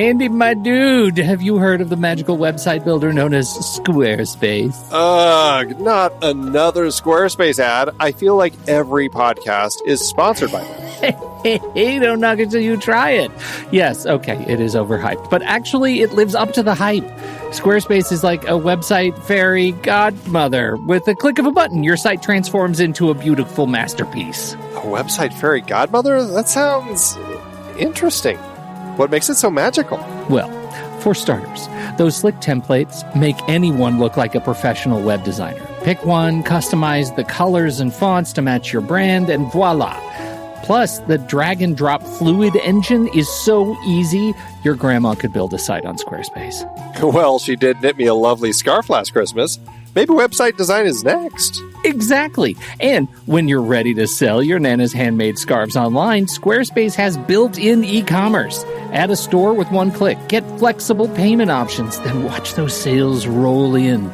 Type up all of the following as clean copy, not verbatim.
Andy, my dude, have you heard of the magical website builder known as Squarespace? Ugh, not another Squarespace ad. I feel like every podcast is sponsored by them. Hey, don't knock it till you try it. Yes, okay, it is overhyped, but actually it lives up to the hype. Squarespace is like a website fairy godmother. With a click of a button, your site transforms into a beautiful masterpiece. A website fairy godmother? That sounds interesting. What makes it so magical? Well, for starters, those slick templates make anyone look like a professional web designer. Pick one, customize the colors and fonts to match your brand, and voila. Plus, the drag-and-drop fluid engine is so easy, your grandma could build a site on Squarespace. Well, she did knit me a lovely scarf last Christmas. Maybe website design is next. Exactly. And when you're ready to sell your Nana's handmade scarves online, Squarespace has built-in e-commerce. Add a store with one click. Get flexible payment options. Then watch those sales roll in.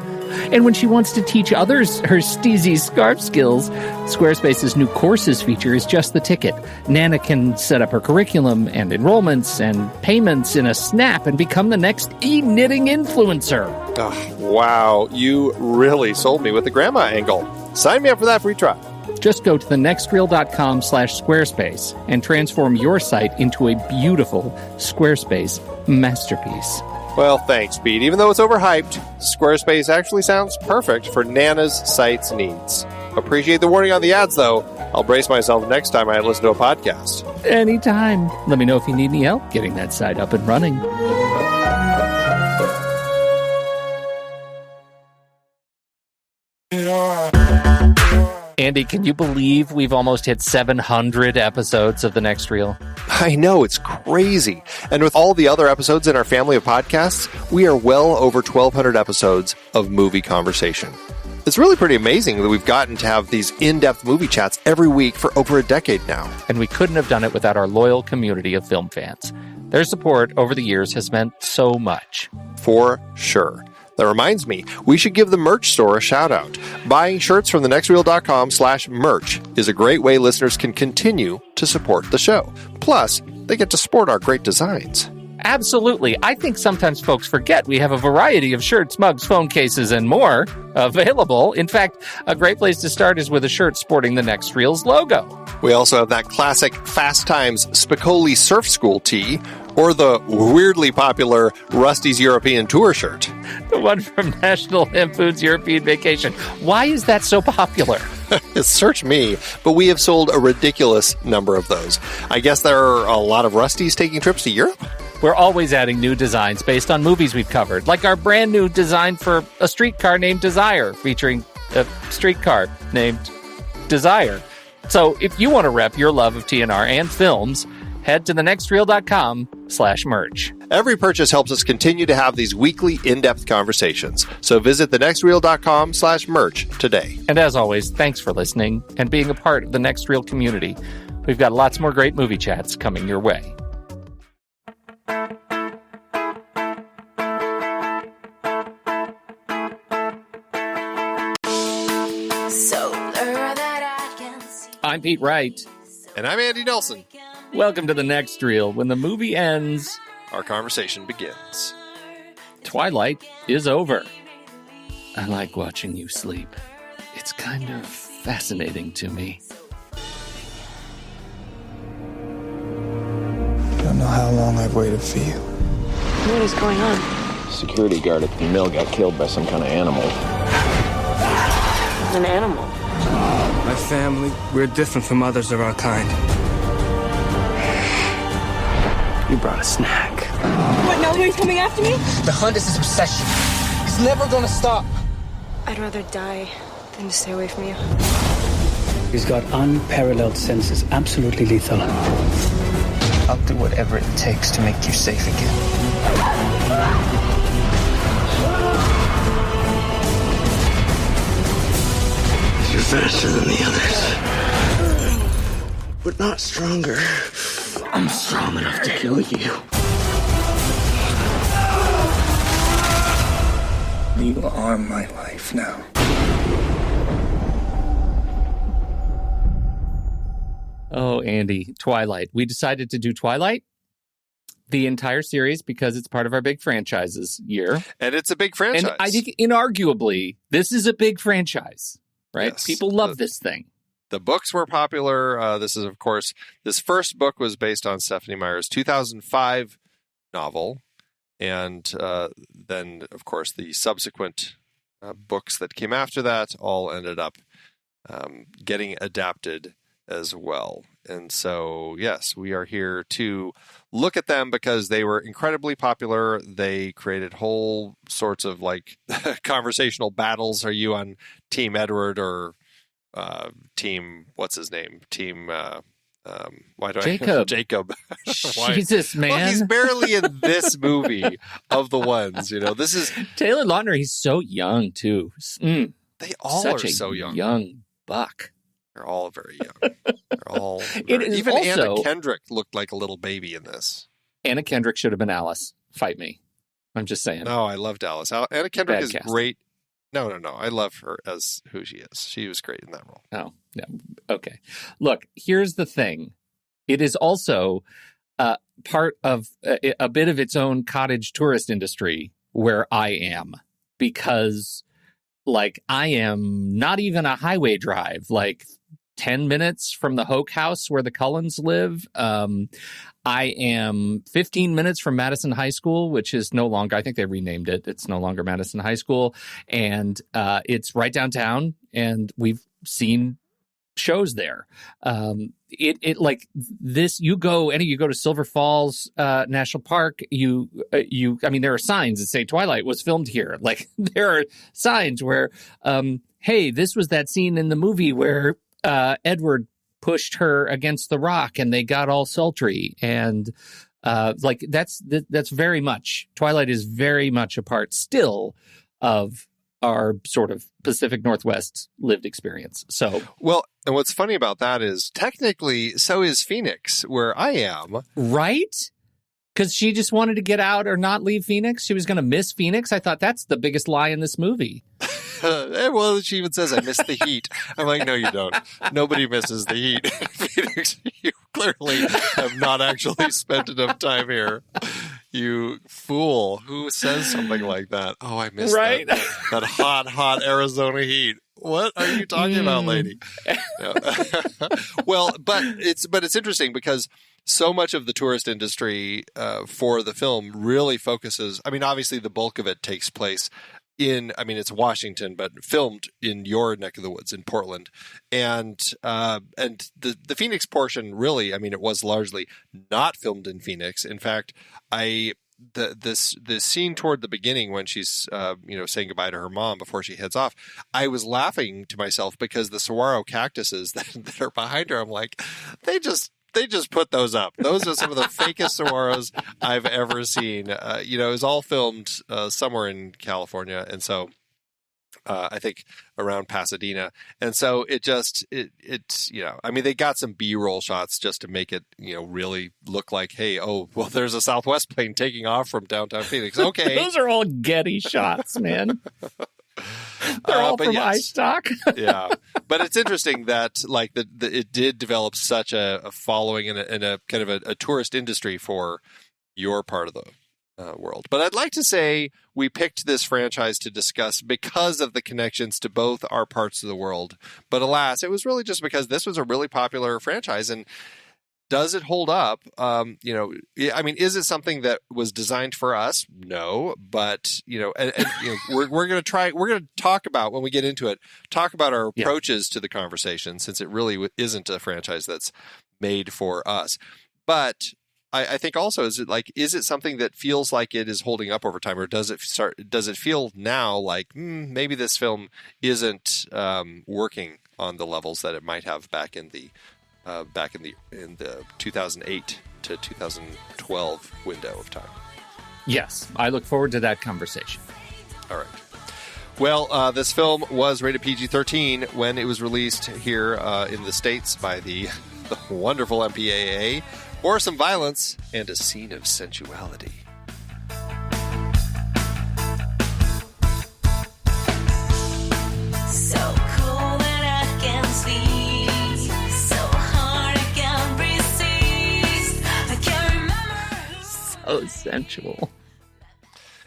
And when she wants to teach others her steezy scarf skills, Squarespace's new courses feature is just the ticket. Nana can set up her curriculum and enrollments and payments in a snap and become the next e-knitting influencer. Oh, wow, you really sold me with the grandma angle. Sign me up for that free trial. Just go to thenextreel.com/Squarespace and transform your site into a beautiful Squarespace masterpiece. Well, thanks, Pete. Even though it's overhyped, Squarespace actually sounds perfect for Nana's site's needs. Appreciate the warning on the ads, though. I'll brace myself next time I listen to a podcast. Anytime. Let me know if you need any help getting that site up and running. Andy, can you believe we've almost hit 700 episodes of The Next Reel? I know, it's crazy. And with all the other episodes in our family of podcasts, we are well over 1,200 episodes of movie conversation. It's really pretty amazing that we've gotten to have these in-depth movie chats every week for over a decade now. And we couldn't have done it without our loyal community of film fans. Their support over the years has meant so much. For sure. That reminds me, we should give the merch store a shout out. Buying shirts from thenextreel.com/merch is a great way listeners can continue to support the show. Plus, they get to sport our great designs. Absolutely. I think sometimes folks forget we have a variety of shirts, mugs, phone cases, and more available. In fact, a great place to start is with a shirt sporting the Next Reel's logo. We also have that classic Fast Times Spicoli Surf School tee, or the weirdly popular Rusty's European Tour shirt. The one from National Lampoon's European Vacation. Why is that so popular? Search me, but we have sold a ridiculous number of those. I guess there are a lot of Rustys taking trips to Europe? We're always adding new designs based on movies we've covered, like our brand new design for a streetcar named Desire, featuring a streetcar named Desire. So if you want to rep your love of TNR and films, head to thenextreel.com/merch. Every purchase helps us continue to have these weekly in-depth conversations. So visit thenextreel.com/merch today. And as always, thanks for listening and being a part of the Next Reel community. We've got lots more great movie chats coming your way. I'm Pete Wright. And I'm Andy Nelson. Welcome to The Next Reel. When the movie ends, our conversation begins. Twilight is over. I like watching you sleep. It's kind of fascinating to me. I don't know how long I've waited for you. What is going on? Security guard at the mill got killed by some kind of animal. An animal? My family, we're different from others of our kind. You brought a snack. What, now he's coming after me? The hunt is his obsession. He's never gonna stop. I'd rather die than to stay away from you. He's got unparalleled senses, absolutely lethal. I'll do whatever it takes to make you safe again. You're faster than the others, but not stronger. I'm strong enough to kill you. You are my life now. Oh, Andy, Twilight. We decided to do Twilight. the entire series because it's part of our big franchises year. And it's a big franchise. And I think inarguably, this is a big franchise, right? Yes. People love this thing. The books were popular. This first book was based on Stephenie Meyer's 2005 novel. And then, of course, the subsequent books that came after that all ended up getting adapted as well. And so, yes, we are here to look at them because they were incredibly popular. They created whole sorts of like conversational battles. Are you on Team Edward or Team, what's his name? Team, why do Jacob. Jacob. Jesus, man. Well, he's barely in this movie of the ones, this is Taylor Lautner. He's so young too. They all Such are a so young. Young buck. They're all very young. They're all It is even also- Anna Kendrick looked like a little baby in this. Anna Kendrick should have been Alice. Fight me. I'm just saying. No, I loved Alice. Anna Kendrick Bad is casting. great. No. I love her as who she is. She was great in that role. Oh, no. Okay. Look, here's the thing. It is also part of a bit of its own cottage tourist industry where I am, because like I am not even a highway drive, like 10 minutes from the Hoke house where the Cullens live. I am 15 minutes from Madison High School, which is no longer, I think they renamed it. It's no longer Madison High School. And it's right downtown. And we've seen shows there. It like this, you go to Silver Falls National Park. I mean, there are signs that say Twilight was filmed here. Like there are signs where, hey, this was that scene in the movie where Edward pushed her against the rock and they got all sultry. And like that's very much, Twilight is very much a part still of our sort of Pacific Northwest lived experience. So, well, and what's funny about that is technically so is Phoenix, where I am. Right? Because she just wanted to get out or not leave Phoenix. She was going to miss Phoenix. I thought that's the biggest lie in this movie. Well, she even says, I miss the heat. I'm like, no, you don't. Nobody misses the heat. Phoenix, you clearly have not actually spent enough time here. You fool. Who says something like that? Oh, I miss right? that hot Arizona heat. What are you talking about, lady? No. Well, but it's interesting because so much of the tourist industry for the film really focuses. I mean, obviously, the bulk of it takes place it's Washington, but filmed in your neck of the woods in Portland, and the Phoenix portion really, I mean, it was largely not filmed in Phoenix. In fact, the scene toward the beginning when she's saying goodbye to her mom before she heads off, I was laughing to myself because the saguaro cactuses that are behind her, I'm like, they just put those up. Those are some of the fakest saguaros I've ever seen. It was all filmed somewhere in California, and so I think around Pasadena. And so it's I mean, they got some B-roll shots just to make it really look like, hey, oh well, there's a Southwest plane taking off from downtown Phoenix. Okay, those are all Getty shots, man. They're all from iStock. Yeah, but it's interesting that like it did develop such a following and a kind of a tourist industry for your part of the world. But I'd like to say we picked this franchise to discuss because of the connections to both our parts of the world. But alas, it was really just because this was a really popular franchise. And does it hold up? I mean, is it something that was designed for us? No, but we're going to talk about, when we get into it, talk about our approaches to the conversation, since it really isn't a franchise that's made for us. But I think also, is it something that feels like it is holding up over time, or does it feel now like maybe this film isn't working on the levels that it might have back in the 2008 to 2012 window of time? Yes, I look forward to that conversation. All right. Well, this film was rated PG-13 when it was released here in the States by the wonderful MPAA, for some violence and a scene of sensuality. So sensual.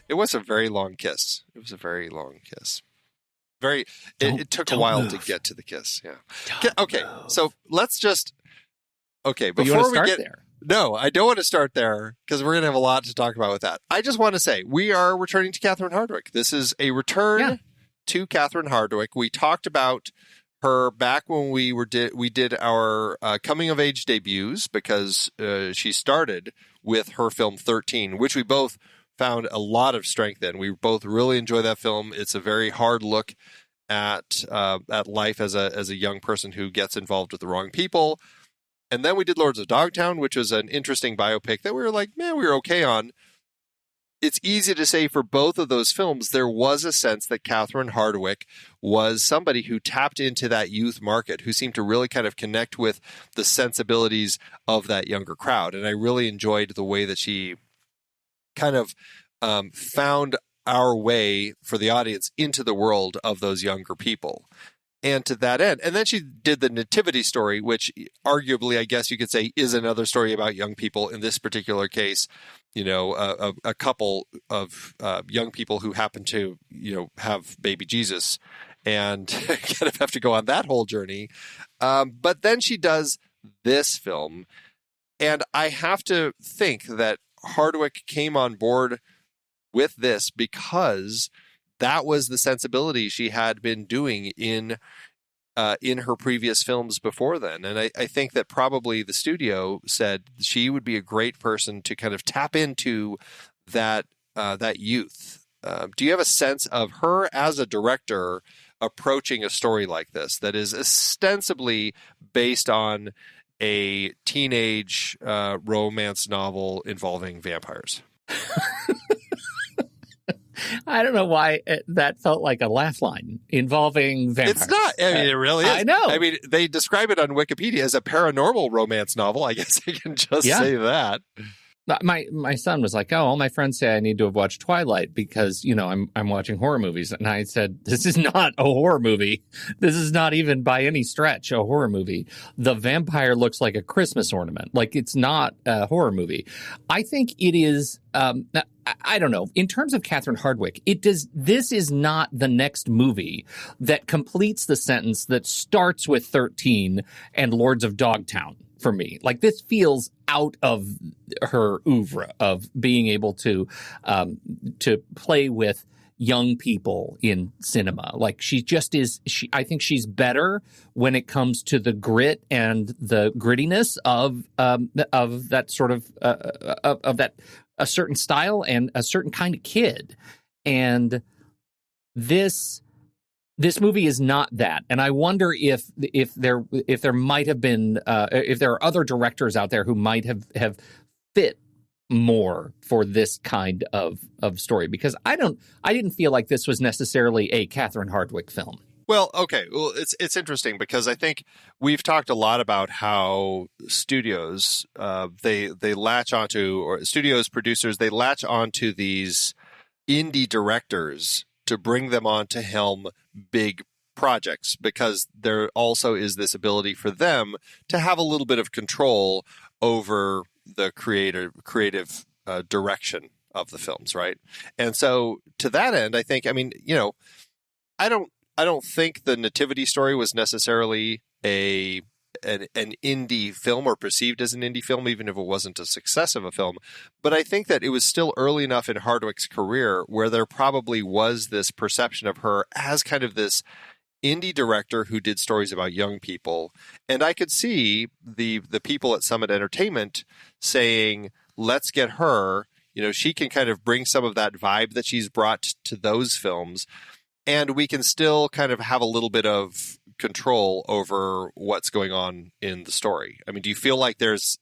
It was a very long kiss. It took a while to get to the kiss. Yeah. Okay. So let's just. Okay. But you want Before to we start get there? No, I don't want to start there because we're going to have a lot to talk about with that. I just want to say we are returning to Catherine Hardwicke. This is a return to Catherine Hardwicke. We talked about her back when we did our coming of age debuts because she started with her film 13, which we both found a lot of strength in. We both really enjoy that film. It's a very hard look at life as a young person who gets involved with the wrong people. And then we did Lords of Dogtown, which was an interesting biopic that we were like, man, we were okay on. It's easy to say for both of those films, there was a sense that Catherine Hardwicke was somebody who tapped into that youth market, who seemed to really kind of connect with the sensibilities of that younger crowd. And I really enjoyed the way that she kind of found our way for the audience into the world of those younger people. And to that end, and then she did the Nativity Story, which arguably, I guess you could say, is another story about young people. In this particular case, a couple of young people who happen to, have baby Jesus and kind of have to go on that whole journey. But then she does this film. And I have to think that Hardwicke came on board with this because that was the sensibility she had been doing in her previous films before then. And I think that probably the studio said she would be a great person to kind of tap into that youth. Do you have a sense of her as a director approaching a story like this that is ostensibly based on a teenage romance novel involving vampires? I don't know why that felt like a laugh line involving vampires. It's not. I mean, it really is. I know. I mean, they describe it on Wikipedia as a paranormal romance novel. I guess I can just say that. My son was like, "Oh, all my friends say I need to have watched Twilight because I'm watching horror movies." And I said, "This is not a horror movie. This is not even by any stretch a horror movie. The vampire looks like a Christmas ornament. Like it's not a horror movie." I think it is. I don't know. In terms of Catherine Hardwicke, this is not the next movie that completes the sentence that starts with 13 and Lords of Dogtown for me. Like this feels out of her oeuvre of being able to play with young people in cinema. Like she just is. I think she's better when it comes to the grit and the grittiness of that sort of that. A certain style and a certain kind of kid. And this movie is not that. And I wonder if there might have been if there are other directors out there who might have fit more for this kind of story, because I didn't feel like this was necessarily a Catherine Hardwicke film. Well, okay. Well, it's interesting because I think we've talked a lot about how studios they latch onto, or studios producers, they latch onto these indie directors to bring them on to helm big projects, because there also is this ability for them to have a little bit of control over the creative direction of the films, right? And so to that end, I think, I don't think the Nativity Story was necessarily an indie film or perceived as an indie film, even if it wasn't a success of a film. But I think that it was still early enough in Hardwicke's career where there probably was this perception of her as kind of this indie director who did stories about young people. And I could see the people at Summit Entertainment saying, let's get her, she can kind of bring some of that vibe that she's brought to those films. And we can still kind of have a little bit of control over what's going on in the story. I mean, do you feel like there's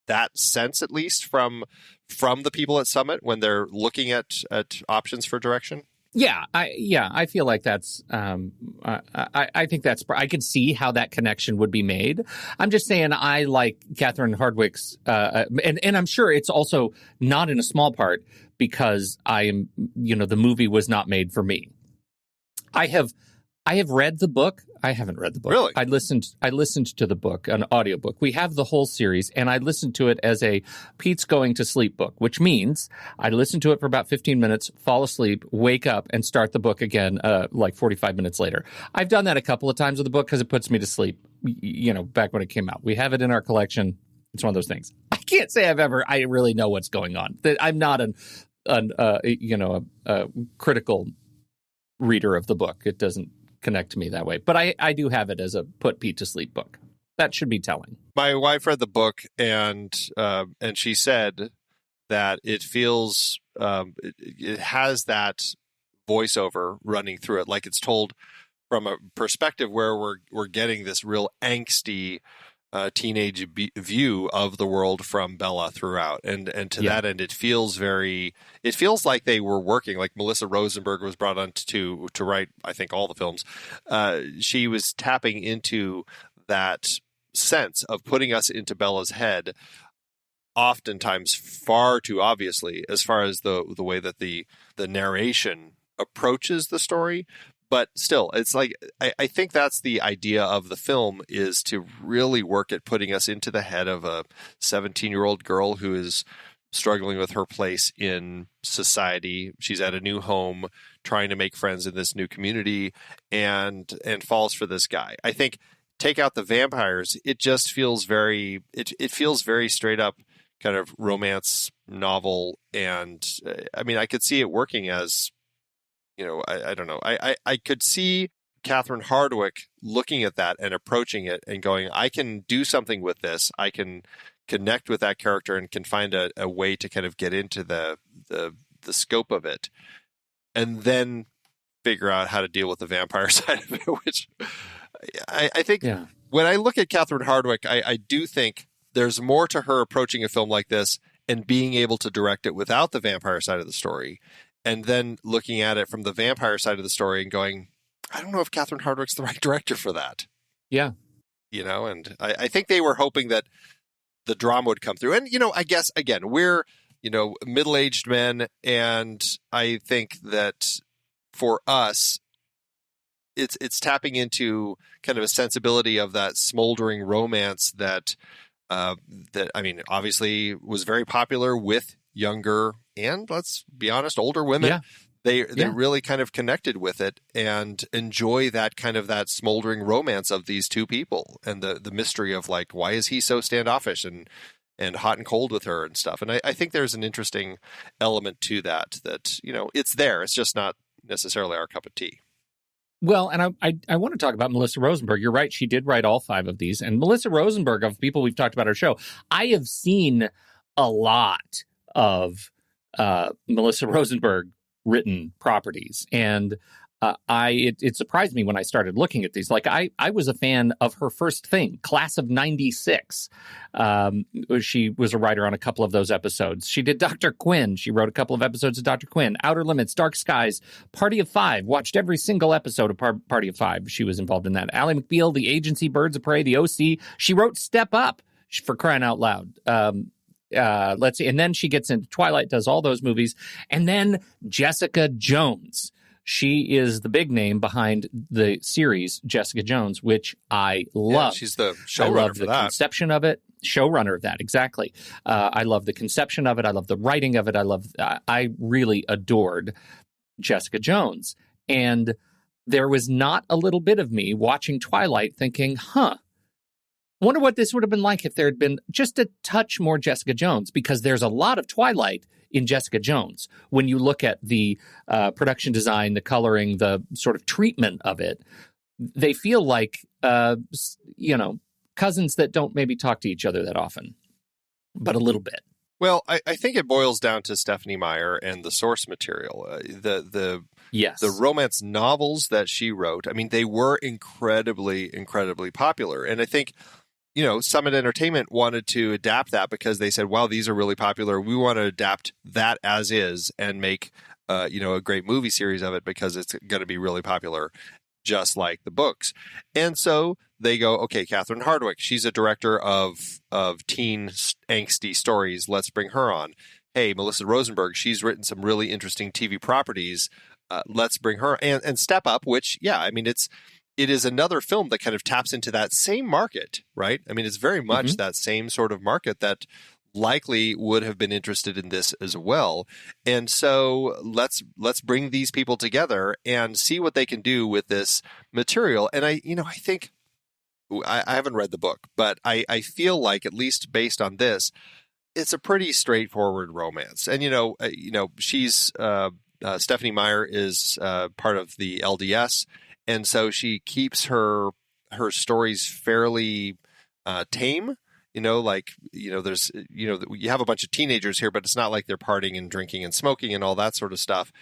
that sense, at least from the people at Summit when they're looking at options for direction? Yeah, I feel like that's. I think that's. I can see how that connection would be made. I'm just saying I like Catherine Hardwicke's, and I'm sure it's also not in a small part because I am. The movie was not made for me. I have I have read the book. I haven't read the book. Really? I listened to the book, an audiobook. We have the whole series, and I listened to it as a Pete's going to sleep book, which means I listen to it for about 15 minutes, fall asleep, wake up, and start the book again like 45 minutes later. I've done that a couple of times with the book because it puts me to sleep, back when it came out. We have it in our collection. It's one of those things. I can't say I really know what's going on. I'm not a critical reader of the book. It doesn't connect to me that way. But I do have it as a put Pete to sleep book. That should be telling. My wife read the book, and she said that it feels it has that voiceover running through it, like it's told from a perspective where we're getting this real angsty teenage view of the world from Bella throughout, and to that end, it feels like they were working. Like Melissa Rosenberg was brought on to write, I think, all the films. She was tapping into that sense of putting us into Bella's head, oftentimes far too obviously, as far as the way that the narration approaches the story. But still, it's like, I think that's the idea of the film, is to really work at putting us into the head of a 17-year-old girl who is struggling with her place in society. She's at a new home, trying to make friends in this new community, and falls for this guy. I think, take out the vampires, it just feels very, it feels very straight up kind of romance novel. And I mean, I could see it working as, I don't know. I could see Catherine Hardwicke looking at that and approaching it and going, I can do something with this. I can connect with that character and can find a way to kind of get into the scope of it, and then figure out how to deal with the vampire side of it, which I think when I look at Catherine Hardwicke, I do think there's more to her approaching a film like this and being able to direct it without the vampire side of the story, and then looking at it from the vampire side of the story and going, I don't know if Catherine Hardwicke's the right director for that. Yeah. And I think they were hoping that the drama would come through. And, I guess, again, we're, middle-aged men, and I think that for us, it's tapping into kind of a sensibility of that smoldering romance that I mean, obviously was very popular with younger and, let's be honest, older women. Yeah. They really kind of connected with it and enjoy that kind of that smoldering romance of these two people and the mystery of, like, why is he so standoffish and hot and cold with her and stuff. And I think there's an interesting element to that, it's there. It's just not necessarily our cup of tea. Well, and I want to talk about Melissa Rosenberg. You're right. She did write all 5 of these. And Melissa Rosenberg, of people we've talked about our show, I have seen a lot of Melissa Rosenberg written properties. And it surprised me when I started looking at these. Like, I was a fan of her first thing, Class of 96. She was a writer on a couple of those episodes. She did Dr. Quinn. She wrote a couple of episodes of Dr. Quinn. Outer Limits, Dark Skies, Party of 5. Watched every single episode of Party of 5. She was involved in that. Ally McBeal, The Agency, Birds of Prey, The OC. She wrote Step Up, for crying out loud. Let's see. And then she gets into Twilight, does all those movies. And then Jessica Jones. She is the big name behind the series Jessica Jones, which I love. Yeah, she's the showrunner I love for the that. conception of it. Showrunner of that, exactly. I love the conception of it. I love the writing of it. I really adored Jessica Jones. And there was not a little bit of me watching Twilight thinking, wonder what this would have been like if there had been just a touch more Jessica Jones, because there's a lot of Twilight in Jessica Jones. When you look at the production design, the coloring, the sort of treatment of it, they feel like, cousins that don't maybe talk to each other that often, but a little bit. Well, I think it boils down to Stephenie Meyer and the source material. The romance novels that she wrote, I mean, they were incredibly, incredibly popular. And I think, Summit Entertainment wanted to adapt that because they said, wow, these are really popular. We want to adapt that as is and make, a great movie series of it because it's going to be really popular, just like the books. And so they go, okay, Catherine Hardwicke, she's a director of teen angsty stories. Let's bring her on. hey, Melissa Rosenberg, she's written some really interesting TV properties. Let's bring her and Step Up, which, yeah, I mean, it is another film that kind of taps into that same market, right? I mean, it's very much that same sort of market that likely would have been interested in this as well. And so let's bring these people together and see what they can do with this material. And I think I haven't read the book, but I feel like, at least based on this, it's a pretty straightforward romance. And, she's Stephenie Meyer is part of the LDS. And so she keeps her stories fairly tame. There's, you have a bunch of teenagers here, but it's not like they're partying and drinking and smoking and all that sort of stuff.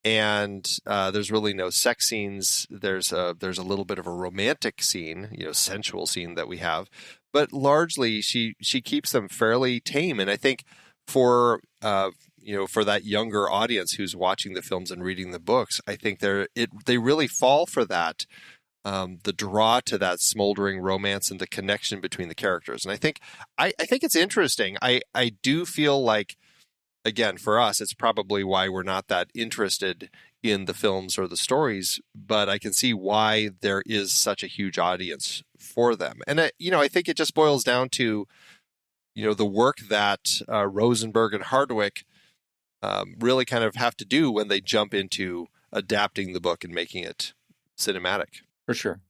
And there's really no sex scenes. There's a little bit of a romantic scene, sensual scene that we have, but largely she keeps them fairly tame. And I think for that younger audience who's watching the films and reading the books, I think they really fall for that. The draw to that smoldering romance and the connection between the characters. And I think it's interesting. I do feel like, again, for us, it's probably why we're not that interested in the films or the stories, but I can see why there is such a huge audience for them. And, I think it just boils down to, the work that Rosenberg and Hardwicke really kind of have to do when they jump into adapting the book and making it cinematic. For sure.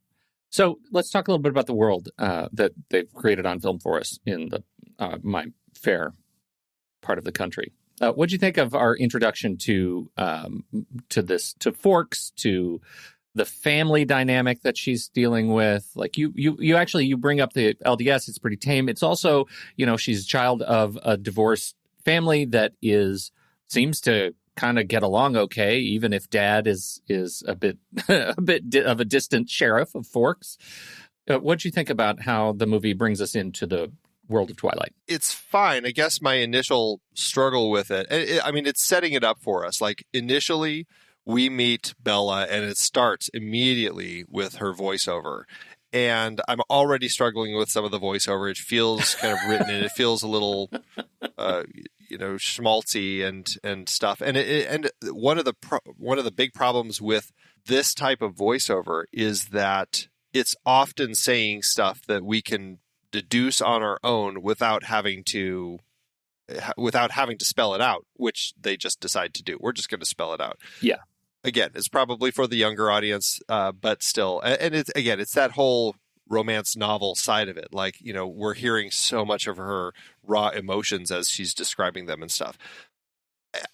So let's talk a little bit about the world that they've created on film for us in the my fair part of the country. What'd you think of our introduction to Forks, to the family dynamic that she's dealing with? Like you bring up the LDS. It's pretty tame. It's also, she's a child of a divorced family that seems to kind of get along okay, even if dad is a bit of a distant sheriff of Forks. What'd you think about how the movie brings us into the world of Twilight? It's fine. I guess my initial struggle with it, it's setting it up for us. Like, initially we meet Bella and it starts immediately with her voiceover. And I'm already struggling with some of the voiceover. It feels kind of written and it feels a little, schmaltzy and stuff. And one of the big problems with this type of voiceover is that it's often saying stuff that we can deduce on our own without having to spell it out, which they just decide to do. We're just going to spell it out. Yeah. Again, it's probably for the younger audience, but still, and it's that whole romance novel side of it. Like, we're hearing so much of her raw emotions as she's describing them and stuff.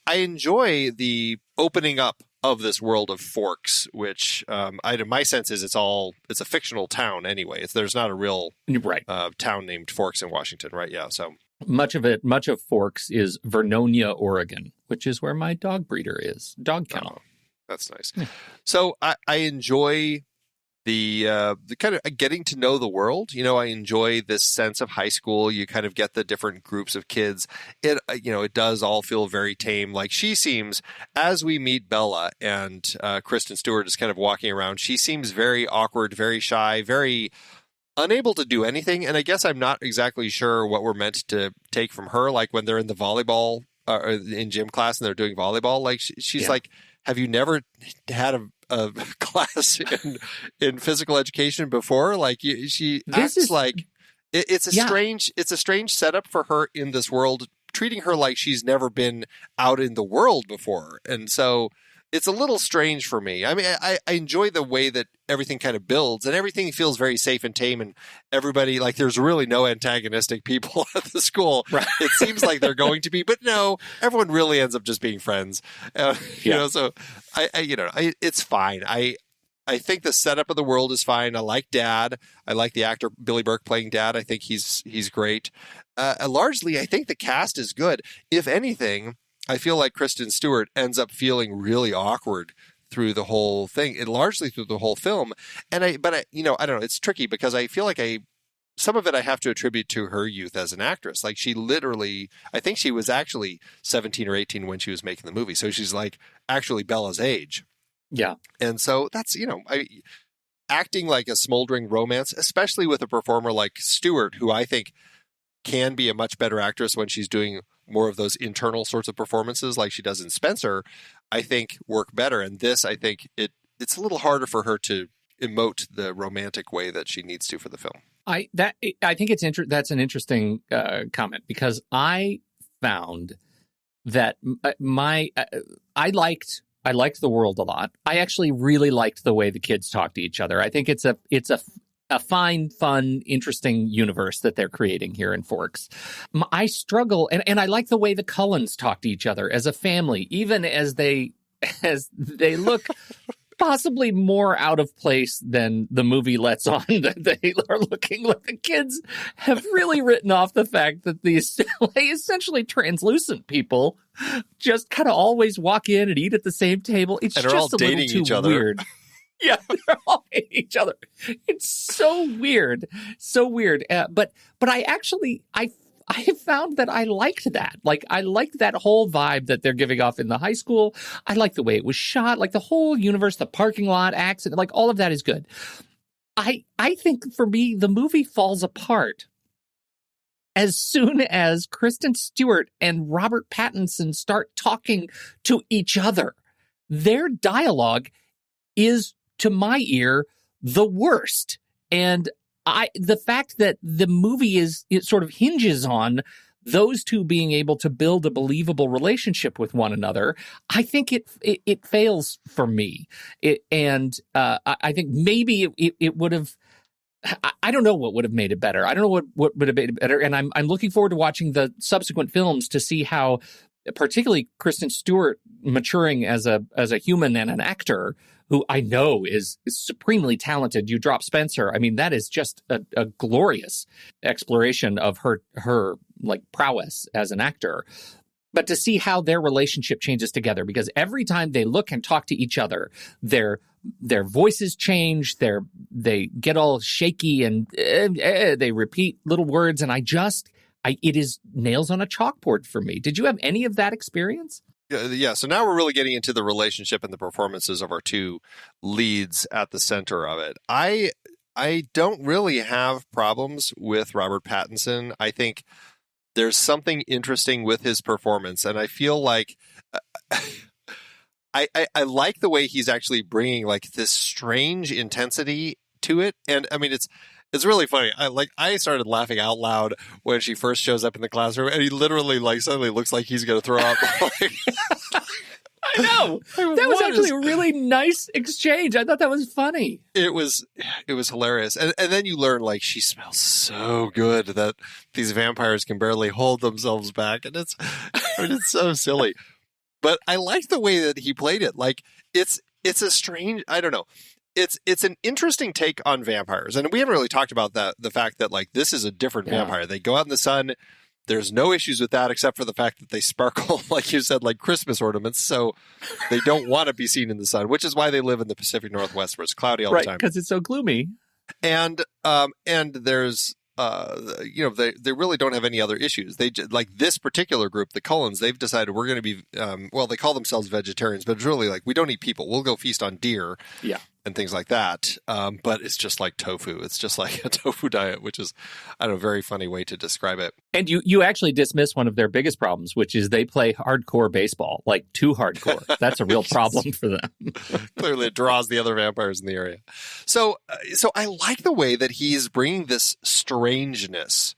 I enjoy the opening up of this world of Forks, which my sense is it's a fictional town anyway. There's not a real town named Forks in Washington, right? Yeah, so much of Forks is Vernonia, Oregon, which is where my dog breeder is. Dog kennel. Oh, that's nice. Yeah. So I enjoy the kind of getting to know the world. I enjoy this sense of high school. You kind of get the different groups of kids. It does all feel very tame. Like, she seems, as we meet Bella and Kristen Stewart is kind of walking around, she seems very awkward, very shy, very unable to do anything. And I guess I'm not exactly sure what we're meant to take from her. Like, when they're in the volleyball or in gym class and they're doing volleyball, like she's like, have you never had a class in physical education before? Like, she acts like it's a strange setup for her in this world, treating her like she's never been out in the world before. And so it's a little strange for me. I mean, I enjoy the way that everything kind of builds and everything feels very safe and tame, and everybody, like, there's really no antagonistic people at the school. Right. It seems like they're going to be, but no, everyone really ends up just being friends. So it's fine. I think the setup of the world is fine. I like Dad. I like the actor Billy Burke playing Dad. I think he's great. Largely, I think the cast is good. If anything, I feel like Kristen Stewart ends up feeling really awkward through the whole thing, and largely through the whole film. And I don't know. It's tricky because I feel like some of it I have to attribute to her youth as an actress. Like, I think she was actually 17 or 18 when she was making the movie. So she's like actually Bella's age. Yeah. And so that's, acting like a smoldering romance, especially with a performer like Stewart, who I think can be a much better actress when she's doing more of those internal sorts of performances like she does in Spencer, I think work better. And this, I think it's a little harder for her to emote the romantic way that she needs to for the film. I think that's an interesting comment, because I found that I liked the world a lot. I actually really liked the way the kids talk to each other. I think it's a fine, fun, interesting universe that they're creating here in Forks. I struggle, and I like the way the Cullens talk to each other as a family, even as they look possibly more out of place than the movie lets on that they are looking like. The kids have really written off the fact that these essentially translucent people just kind of always walk in and eat at the same table. It's and just a little too weird. Yeah, they're all hating each other. It's so weird, so weird. But I have found that I liked that. Like, I liked that whole vibe that they're giving off in the high school. I like the way it was shot, like the whole universe, the parking lot accident, like all of that is good. I think for me, the movie falls apart as soon as Kristen Stewart and Robert Pattinson start talking to each other. Their dialogue is, to my ear, the worst. And the fact that the movie it sort of hinges on those two being able to build a believable relationship with one another, I think it fails for me. I think maybe it would have. I don't know what would have made it better. I don't know what would have made it better. And I'm looking forward to watching the subsequent films to see how, particularly Kristen Stewart maturing as a human and an actor, who I know is supremely talented. You drop Spencer. I mean, that is just a glorious exploration of her like prowess as an actor. But to see how their relationship changes together, because every time they look and talk to each other, their voices change. They get all shaky and they repeat little words. And it is nails on a chalkboard for me. Did you have any of that experience? Yeah, so now we're really getting into the relationship and the performances of our two leads at the center of it. I don't really have problems with Robert Pattinson. I think there's something interesting with his performance, and I feel like I like the way he's actually bringing like this strange intensity to it. And I mean, it's really funny. I started laughing out loud when she first shows up in the classroom, and he literally like suddenly looks like he's going to throw up. I know. That was actually a really nice exchange. I thought that was funny. It was hilarious. And then you learn like she smells so good that these vampires can barely hold themselves back, and it's so silly. But I like the way that he played it. Like it's a strange, I don't know. It's an interesting take on vampires. And we haven't really talked about the fact that like this is a different vampire. They go out in the sun. There's no issues with that except for the fact that they sparkle, like you said, like Christmas ornaments. So they don't want to be seen in the sun, which is why they live in the Pacific Northwest where it's cloudy all the time. Right, because it's so gloomy. And there's they really don't have any other issues. They like this particular group, the Cullens, they've decided we're going to be, they call themselves vegetarians, but it's really like, we don't eat people. We'll go feast on deer and things like that. But it's just like tofu. It's just like a tofu diet, which is, I don't know, a very funny way to describe it. And you actually dismiss one of their biggest problems, which is they play hardcore baseball, like too hardcore. That's a real problem for them. Clearly it draws the other vampires in the area. So I like the way that he's bringing this strangeness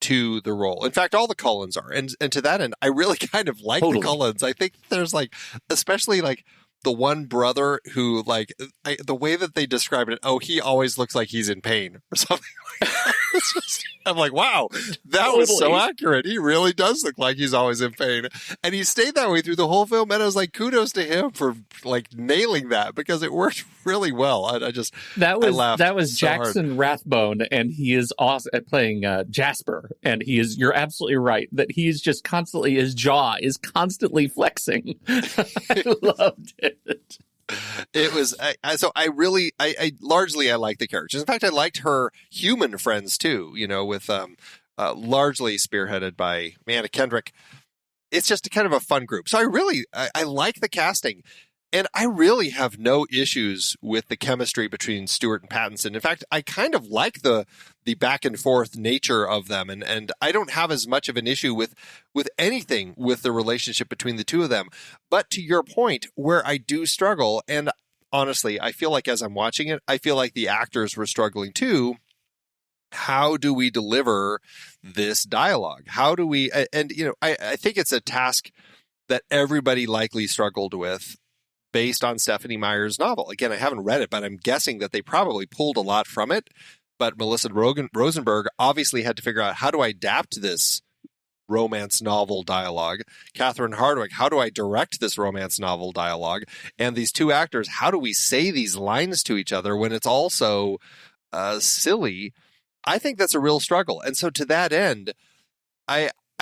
to the role. In fact, all the Cullens are. And to that end, I really kind of like the Cullens. I think there's like, especially like the one brother who like, the way that they describe it, he always looks like he's in pain or something like that. I'm like, wow, that was so accurate. He really does look like he's always in pain. And he stayed that way through the whole film. And I was like, kudos to him for like nailing that because it worked really well. I laughed was so Jackson hard. Rathbone, and he is awesome at playing Jasper. And you're absolutely right that he's just constantly, his jaw is constantly flexing. I loved it. It was I largely like the characters. In fact, I liked her human friends too, with largely spearheaded by Amanda Kendrick. It's just kind of a fun group. So I like the casting. And I really have no issues with the chemistry between Stewart and Pattinson. In fact, I kind of like the back and forth nature of them. And I don't have as much of an issue with anything with the relationship between the two of them. But to your point, where I do struggle, and honestly, I feel like as I'm watching it, I feel like the actors were struggling too. How do we deliver this dialogue? How do we, and I think it's a task that everybody likely struggled with based on Stephenie Meyer's novel. Again, I haven't read it, but I'm guessing that they probably pulled a lot from it. But Melissa Rosenberg obviously had to figure out, how do I adapt this romance novel dialogue? Catherine Hardwicke, how do I direct this romance novel dialogue? And these two actors, how do we say these lines to each other when it's also silly? I think that's a real struggle. And so to that end,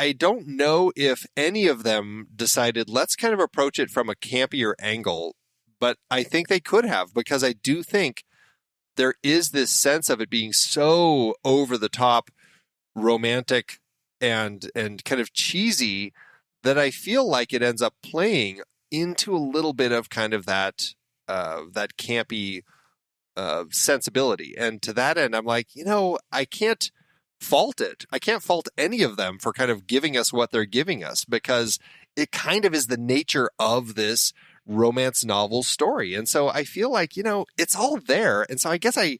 I don't know if any of them decided, let's kind of approach it from a campier angle, but I think they could have, because I do think there is this sense of it being so over the top romantic and kind of cheesy that I feel like it ends up playing into a little bit of kind of that campy sensibility. And to that end, I'm like, I can't fault it. I can't fault any of them for kind of giving us what they're giving us, because it kind of is the nature of this romance novel story. And so I feel like, it's all there. And so I guess I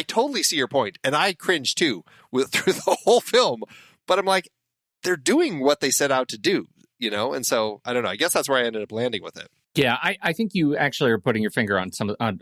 totally see your point, and I cringe too through the whole film, but I'm like, they're doing what they set out to do, and so I don't know. I guess that's where I ended up landing with it. Yeah, I think you actually are putting your finger on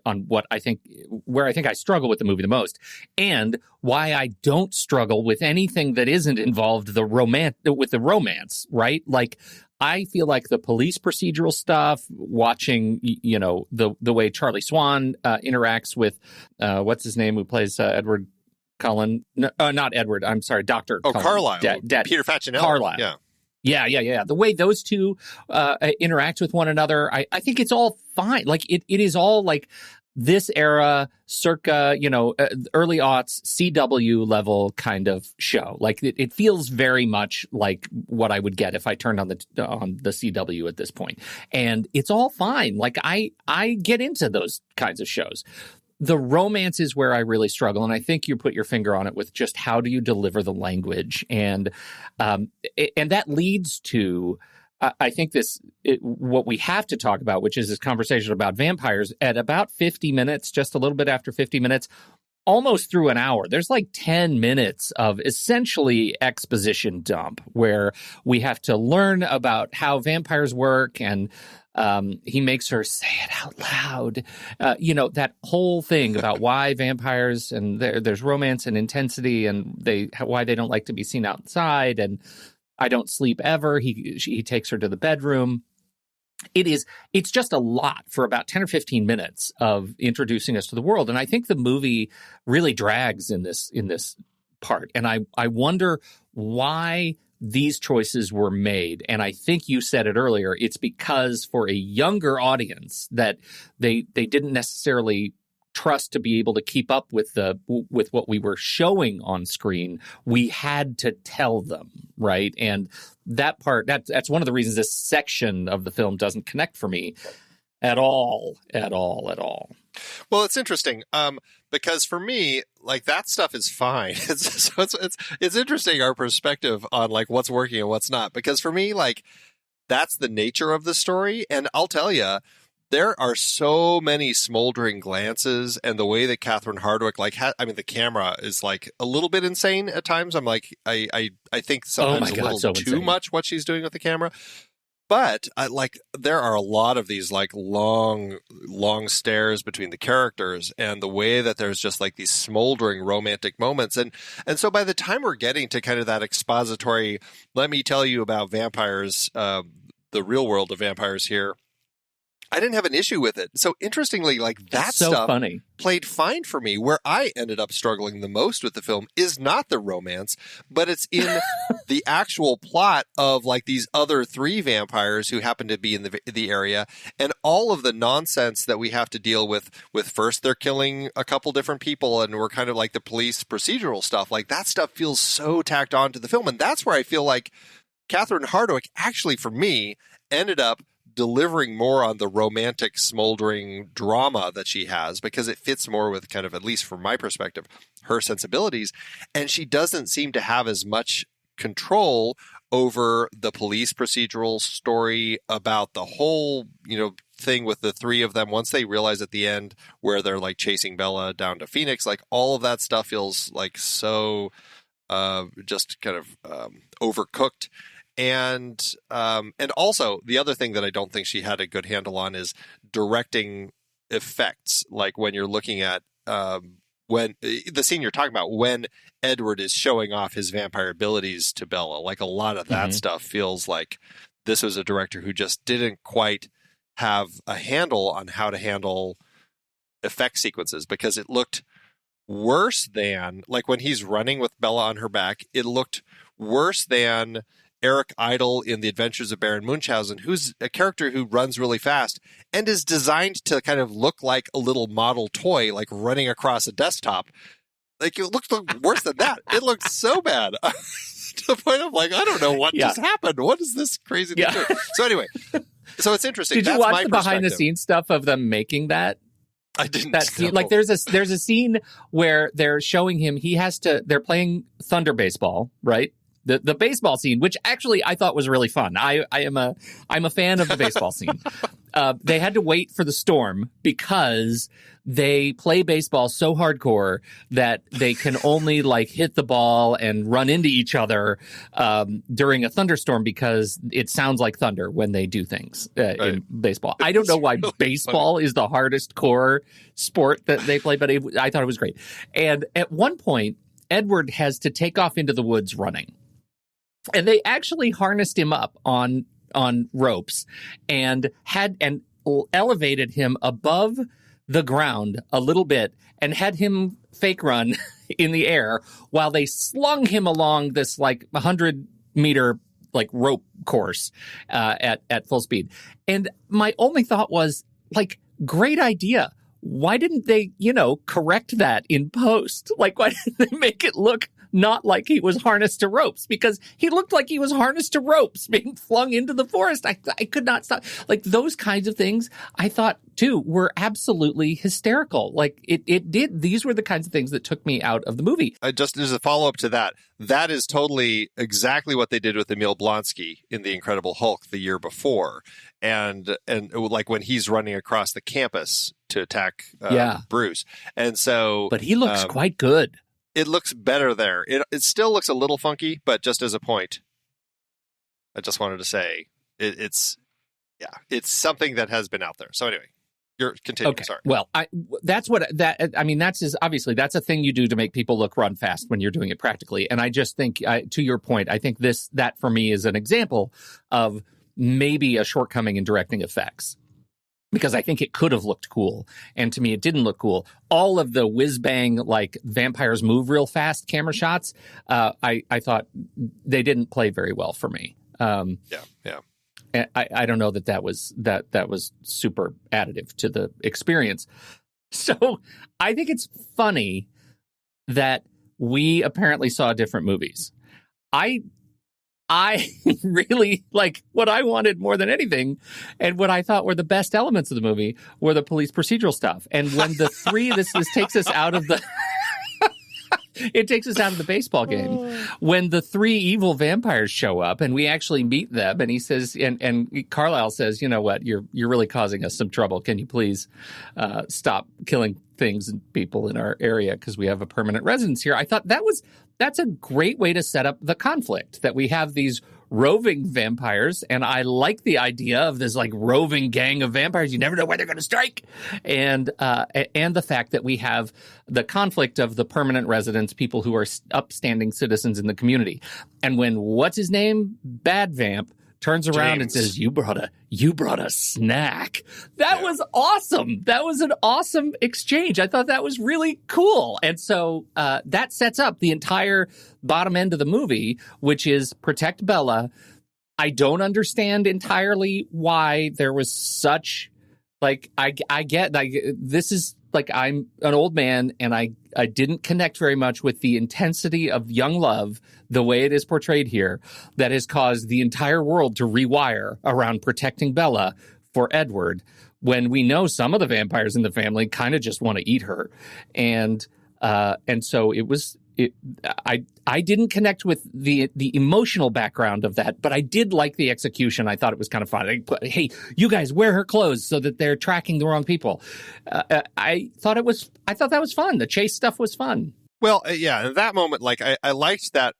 on what I think, where I think I struggle with the movie the most, and why I don't struggle with anything that isn't involved with the romance, right? Like, I feel like the police procedural stuff, watching, the way Charlie Swan interacts with what's his name, who plays Edward Cullen, not Edward, I'm sorry, Dr. Cullen. Carlisle, Peter Facinelli. Carlisle. Yeah. Yeah. The way those two interact with one another, I think it's all fine. Like, it is all like this era, circa, early aughts, CW level kind of show. Like, it feels very much like what I would get if I turned on the CW at this point. And it's all fine. Like, I get into those kinds of shows. The romance is where I really struggle, and I think you put your finger on it with just how do you deliver the language, and that leads to, I think what we have to talk about, which is this conversation about vampires at about 50 minutes, just a little bit after 50 minutes, almost through an hour. There's like 10 minutes of essentially exposition dump where we have to learn about how vampires work, and he makes her say it out loud. That whole thing about why vampires, and there's romance and intensity, and why they don't like to be seen outside, and I don't sleep ever. He takes her to the bedroom. It's just a lot for about 10 or 15 minutes of introducing us to the world. And I think the movie really drags in this part. And I wonder why these choices were made. And I think you said it earlier. It's because for a younger audience that they didn't necessarily trust to be able to keep up with what we were showing on screen. We had to tell them, right? And that part, that's one of the reasons this section of the film doesn't connect for me at all. Well, it's interesting because for me, like, that stuff is fine. It's interesting, our perspective on like what's working and what's not, because for me, like, that's the nature of the story. And I'll tell you, there are so many smoldering glances, and the way that Catherine Hardwicke, the camera is like a little bit insane at times. I'm like, I think sometimes a little too much what she's doing with the camera. But there are a lot of these like long stares between the characters, and the way that there's just like these smoldering romantic moments. And so by the time we're getting to kind of that expository, let me tell you about vampires, the real world of vampires here, I didn't have an issue with it. So interestingly, like, that stuff funny. Played fine for me. Where I ended up struggling the most with the film is not the romance, but it's in the actual plot of like these other three vampires who happen to be in the area, and all of the nonsense that we have to deal with first they're killing a couple different people, and we're kind of like the police procedural stuff. Like, that stuff feels so tacked on to the film. And that's where I feel like Catherine Hardwicke actually, for me, ended up delivering more on the romantic, smoldering drama that she has, because it fits more with kind of, at least from my perspective, her sensibilities. And she doesn't seem to have as much control over the police procedural story about the whole, thing with the three of them. Once they realize at the end where they're like chasing Bella down to Phoenix, like all of that stuff feels like so just kind of overcooked. And also the other thing that I don't think she had a good handle on is directing effects. Like when you're looking at when the scene you're talking about, when Edward is showing off his vampire abilities to Bella, like a lot of that stuff feels like this was a director who just didn't quite have a handle on how to handle effect sequences, because it looked worse than, like when he's running with Bella on her back, it looked worse than Eric Idle in The Adventures of Baron Munchausen, who's a character who runs really fast and is designed to kind of look like a little model toy, like running across a desktop. Like it looked worse than that. It looked so bad to the point of like, I don't know what just happened. What is this crazy thing? So anyway, so it's interesting. Did you watch the behind the scenes stuff of them making that? I didn't. That scene, like there's a scene where they're showing him, they're playing Thunder baseball, right? The baseball scene, which actually I thought was really fun. I'm a fan of the baseball scene. They had to wait for the storm because they play baseball so hardcore that they can only like hit the ball and run into each other during a thunderstorm, because it sounds like thunder when they do things in baseball. I don't know why baseball is the hardest core sport that they play, but I thought it was great. And at one point, Edward has to take off into the woods running. And they actually harnessed him up on ropes and elevated him above the ground a little bit and had him fake run in the air while they slung him along this like 100-meter like rope course at full speed. And my only thought was like, great idea. Why didn't they, correct that in post? Like, why didn't they make it look not like he was harnessed to ropes? Because he looked like he was harnessed to ropes being flung into the forest. I could not stop. Like those kinds of things, I thought too, were absolutely hysterical. Like it did. These were the kinds of things that took me out of the movie. Just as a follow up to that, that is totally exactly what they did with Emil Blonsky in The Incredible Hulk the year before. And like when he's running across the campus to attack Bruce. And so, but he looks quite good. It looks better there. It still looks a little funky, but just as a point, I just wanted to say it's something that has been out there. So anyway, you're continuing. Okay. Sorry. Well, that's obviously that's a thing you do to make people look run fast when you're doing it practically. And I just think, to your point, I think that for me is an example of maybe a shortcoming in directing effects. Because I think it could have looked cool. And to me, it didn't look cool. All of the whiz-bang, like, vampires move real fast camera shots, I thought they didn't play very well for me. Yeah. I don't know that was super additive to the experience. So I think it's funny that we apparently saw different movies. I really, like, what I wanted more than anything and what I thought were the best elements of the movie were the police procedural stuff. And when the three, this takes us out of the... It takes us out of the baseball game. When the three evil vampires show up and we actually meet them, and he says, and Carlisle says, you know what, you're really causing us some trouble. Can you please stop killing things and people in our area because we have a permanent residence here? I thought that's a great way to set up the conflict, that we have these roving vampires, and I like the idea of this like roving gang of vampires. You never know where they're going to strike, and the fact that we have the conflict of the permanent residents, people who are upstanding citizens in the community. And when what's his name, Bad Vamp, turns around and says, "You brought a snack." That was awesome. That was an awesome exchange. I thought that was really cool. And so that sets up the entire bottom end of the movie, which is protect Bella. I don't understand entirely why there was such, like, I get, like, this is like I'm an old man and I didn't connect very much with the intensity of young love the way it is portrayed here that has caused the entire world to rewire around protecting Bella for Edward when we know some of the vampires in the family kind of just want to eat her. And so I didn't connect with the emotional background of that, but I did like the execution. I thought it was kind of fun. Hey, you guys wear her clothes so that they're tracking the wrong people. I thought that was fun. The chase stuff was fun. Well, yeah, in that moment, like I liked that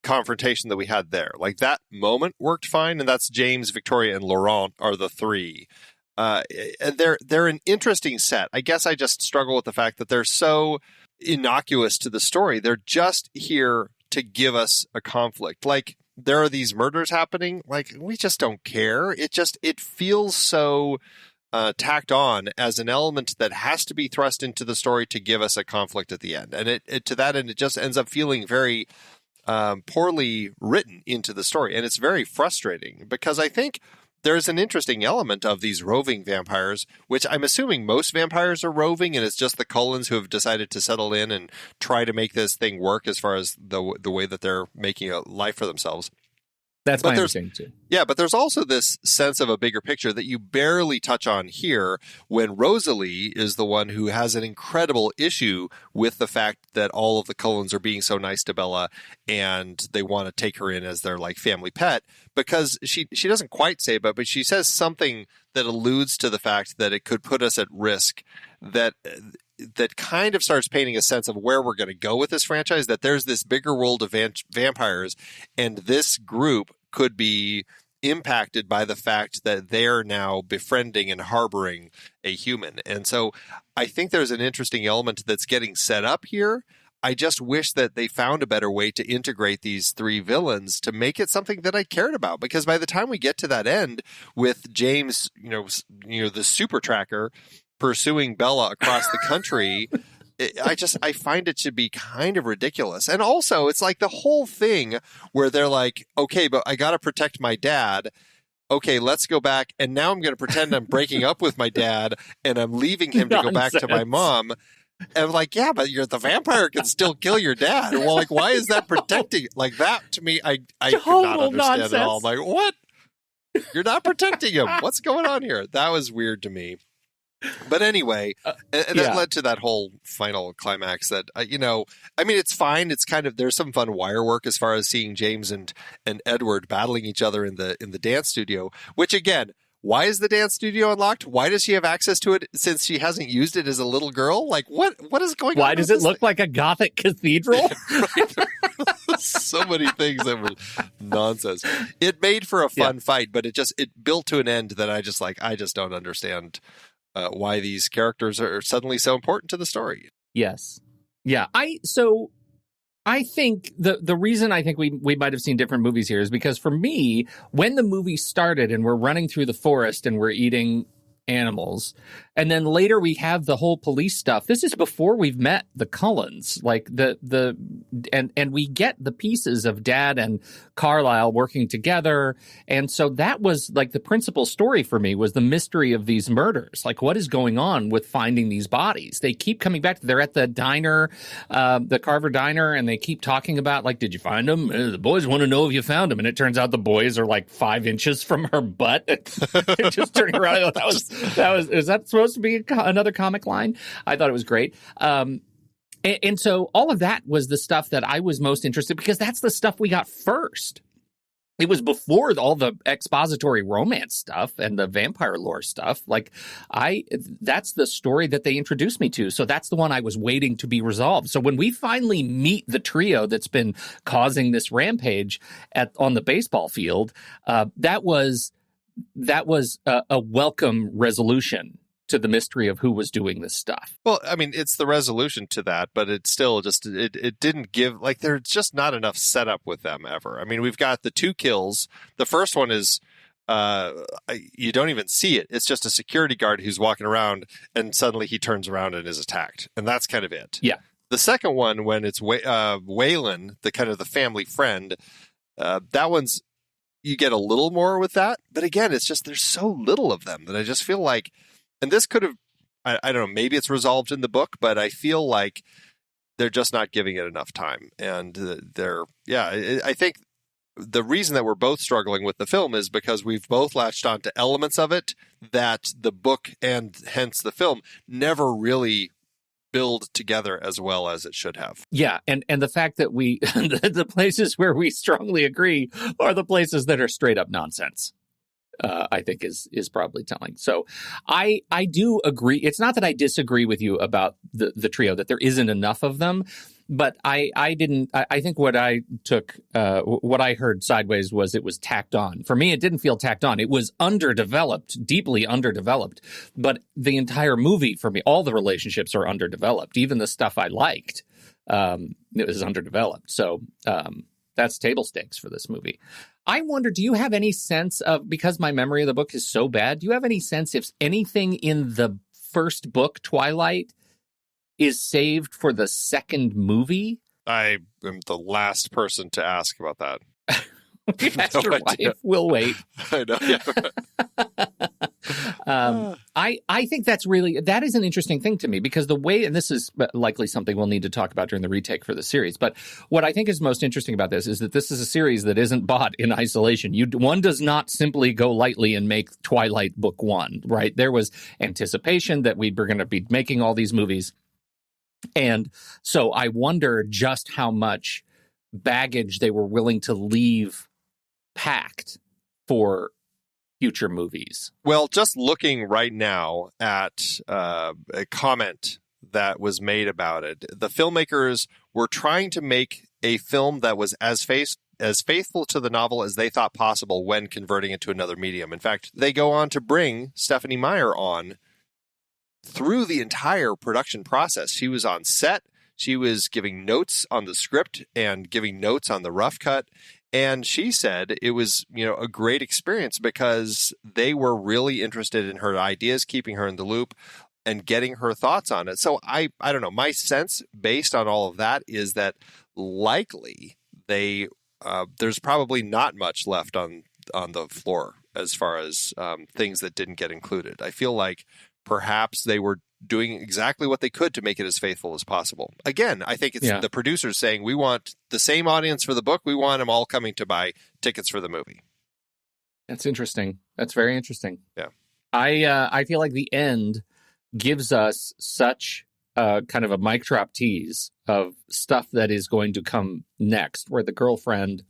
confrontation that we had there. Like that moment worked fine, and that's James, Victoria, and Laurent are the three. They're an interesting set. I guess I just struggle with the fact that they're so innocuous to the story. They're just here to give us a conflict. Like there are these murders happening. Like we just don't care. It feels so tacked on as an element that has to be thrust into the story to give us a conflict at the end. And it to that end, it just ends up feeling very poorly written into the story. And it's very frustrating because I think there's an interesting element of these roving vampires, which I'm assuming most vampires are roving, and it's just the Cullens who have decided to settle in and try to make this thing work as far as the way that they're making a life for themselves. That's my understanding too. Yeah, but there's also this sense of a bigger picture that you barely touch on here when Rosalie is the one who has an incredible issue with the fact that all of the Cullens are being so nice to Bella and they want to take her in as their like family pet, because she doesn't quite say it, but she says something that alludes to the fact that it could put us at risk, that kind of starts painting a sense of where we're going to go with this franchise, that there's this bigger world of vampires, and this group could be impacted by the fact that they're now befriending and harboring a human. And so I think there's an interesting element that's getting set up here. I just wish that they found a better way to integrate these three villains to make it something that I cared about, because by the time we get to that end with James, the super tracker pursuing Bella across the country, I find it to be kind of ridiculous. And also it's like the whole thing where they're like, okay, but I got to protect my dad. Okay, let's go back. And now I'm going to pretend I'm breaking up with my dad and I'm leaving him to go back to my mom. And I'm like, yeah, but the vampire can still kill your dad. Well, like, why is that protecting? Like that to me, I could not understand at all. I'm like, what? You're not protecting him. What's going on here? That was weird to me. But anyway, and that led to that whole final climax that, it's fine. It's kind of, there's some fun wire work as far as seeing James and Edward battling each other in the dance studio, which again, why is the dance studio unlocked? Why does she have access to it since she hasn't used it as a little girl? Like what is going on? Why does it look like a Gothic cathedral? So many things that were nonsense. It made for a fun fight, but it built to an end that I just don't understand why these characters are suddenly so important to the story. Yes. Yeah. I think the reason I think we might have seen different movies here is because for me, when the movie started and we're running through the forest and we're eating animals, and then later we have the whole police stuff. This is before we've met the Cullens, like and we get the pieces of Dad and Carlisle working together. And so that was like the principal story for me, was the mystery of these murders. Like, what is going on with finding these bodies? They keep coming back. They're at the diner, the Carver Diner, and they keep talking about, like, did you find them? The boys want to know if you found them. And it turns out the boys are like 5 inches from her butt. Just turning around. I thought is that supposed to be another comic line? I thought it was great. And so all of that was the stuff that I was most interested, because that's the stuff we got first. It was before all the expository romance stuff and the vampire lore stuff. Like that's the story that they introduced me to. So that's the one I was waiting to be resolved. So when we finally meet the trio that's been causing this rampage on the baseball field, that was a welcome resolution to the mystery of who was doing this stuff. Well, I mean, it's the resolution to that, but it's still just, it didn't give, like, there's just not enough setup with them ever. I mean, we've got the 2 kills. The first one is, you don't even see it. It's just a security guard who's walking around and suddenly he turns around and is attacked. And that's kind of it. Yeah. The second one, when it's Waylon, the kind of the family friend, that one's, you get a little more with that. But again, it's just, there's so little of them that I just feel like, and this could have I don't know, maybe it's resolved in the book, but I feel like they're just not giving it enough time. And I think the reason that we're both struggling with the film is because we've both latched on to elements of it that the book and hence the film never really build together as well as it should have. Yeah, and the fact that we the places where we strongly agree are the places that are straight up nonsense. I think is probably telling. So I do agree. It's not that I disagree with you about the trio, that there isn't enough of them, but I think what I took, what I heard sideways was it was tacked on. For me, it didn't feel tacked on. It was underdeveloped, deeply underdeveloped. But the entire movie, for me, all the relationships are underdeveloped. Even the stuff I liked, it was underdeveloped. So that's table stakes for this movie. I wonder, do you have any sense of, because my memory of the book is so bad, do you have any sense if anything in the first book, Twilight, is saved for the second movie? I am the last person to ask about that. Ask your wife. We'll wait. I know. Yeah. I think that is an interesting thing to me, because the way, and this is likely something we'll need to talk about during the retake for the series, but what I think is most interesting about this is that this is a series that isn't bought in isolation. One does not simply go lightly and make Twilight book one, right? There was anticipation that we were going to be making all these movies. And so I wonder just how much baggage they were willing to leave packed for future movies. Well, just looking right now at a comment that was made about it, the filmmakers were trying to make a film that was as faithful to the novel as they thought possible when converting it to another medium. In fact, they go on to bring Stephenie Meyer on through the entire production process. She was on set. She was giving notes on the script and giving notes on the rough cut. And she said it was, a great experience because they were really interested in her ideas, keeping her in the loop and getting her thoughts on it. So I don't know. My sense based on all of that is that likely there's probably not much left on the floor as far as things that didn't get included. I feel like perhaps they were doing exactly what they could to make it as faithful as possible. Again, I think it's the producers saying, we want the same audience for the book. We want them all coming to buy tickets for the movie. That's interesting. That's very interesting. Yeah. I feel like the end gives us such kind of a mic drop tease of stuff that is going to come next, where the girlfriend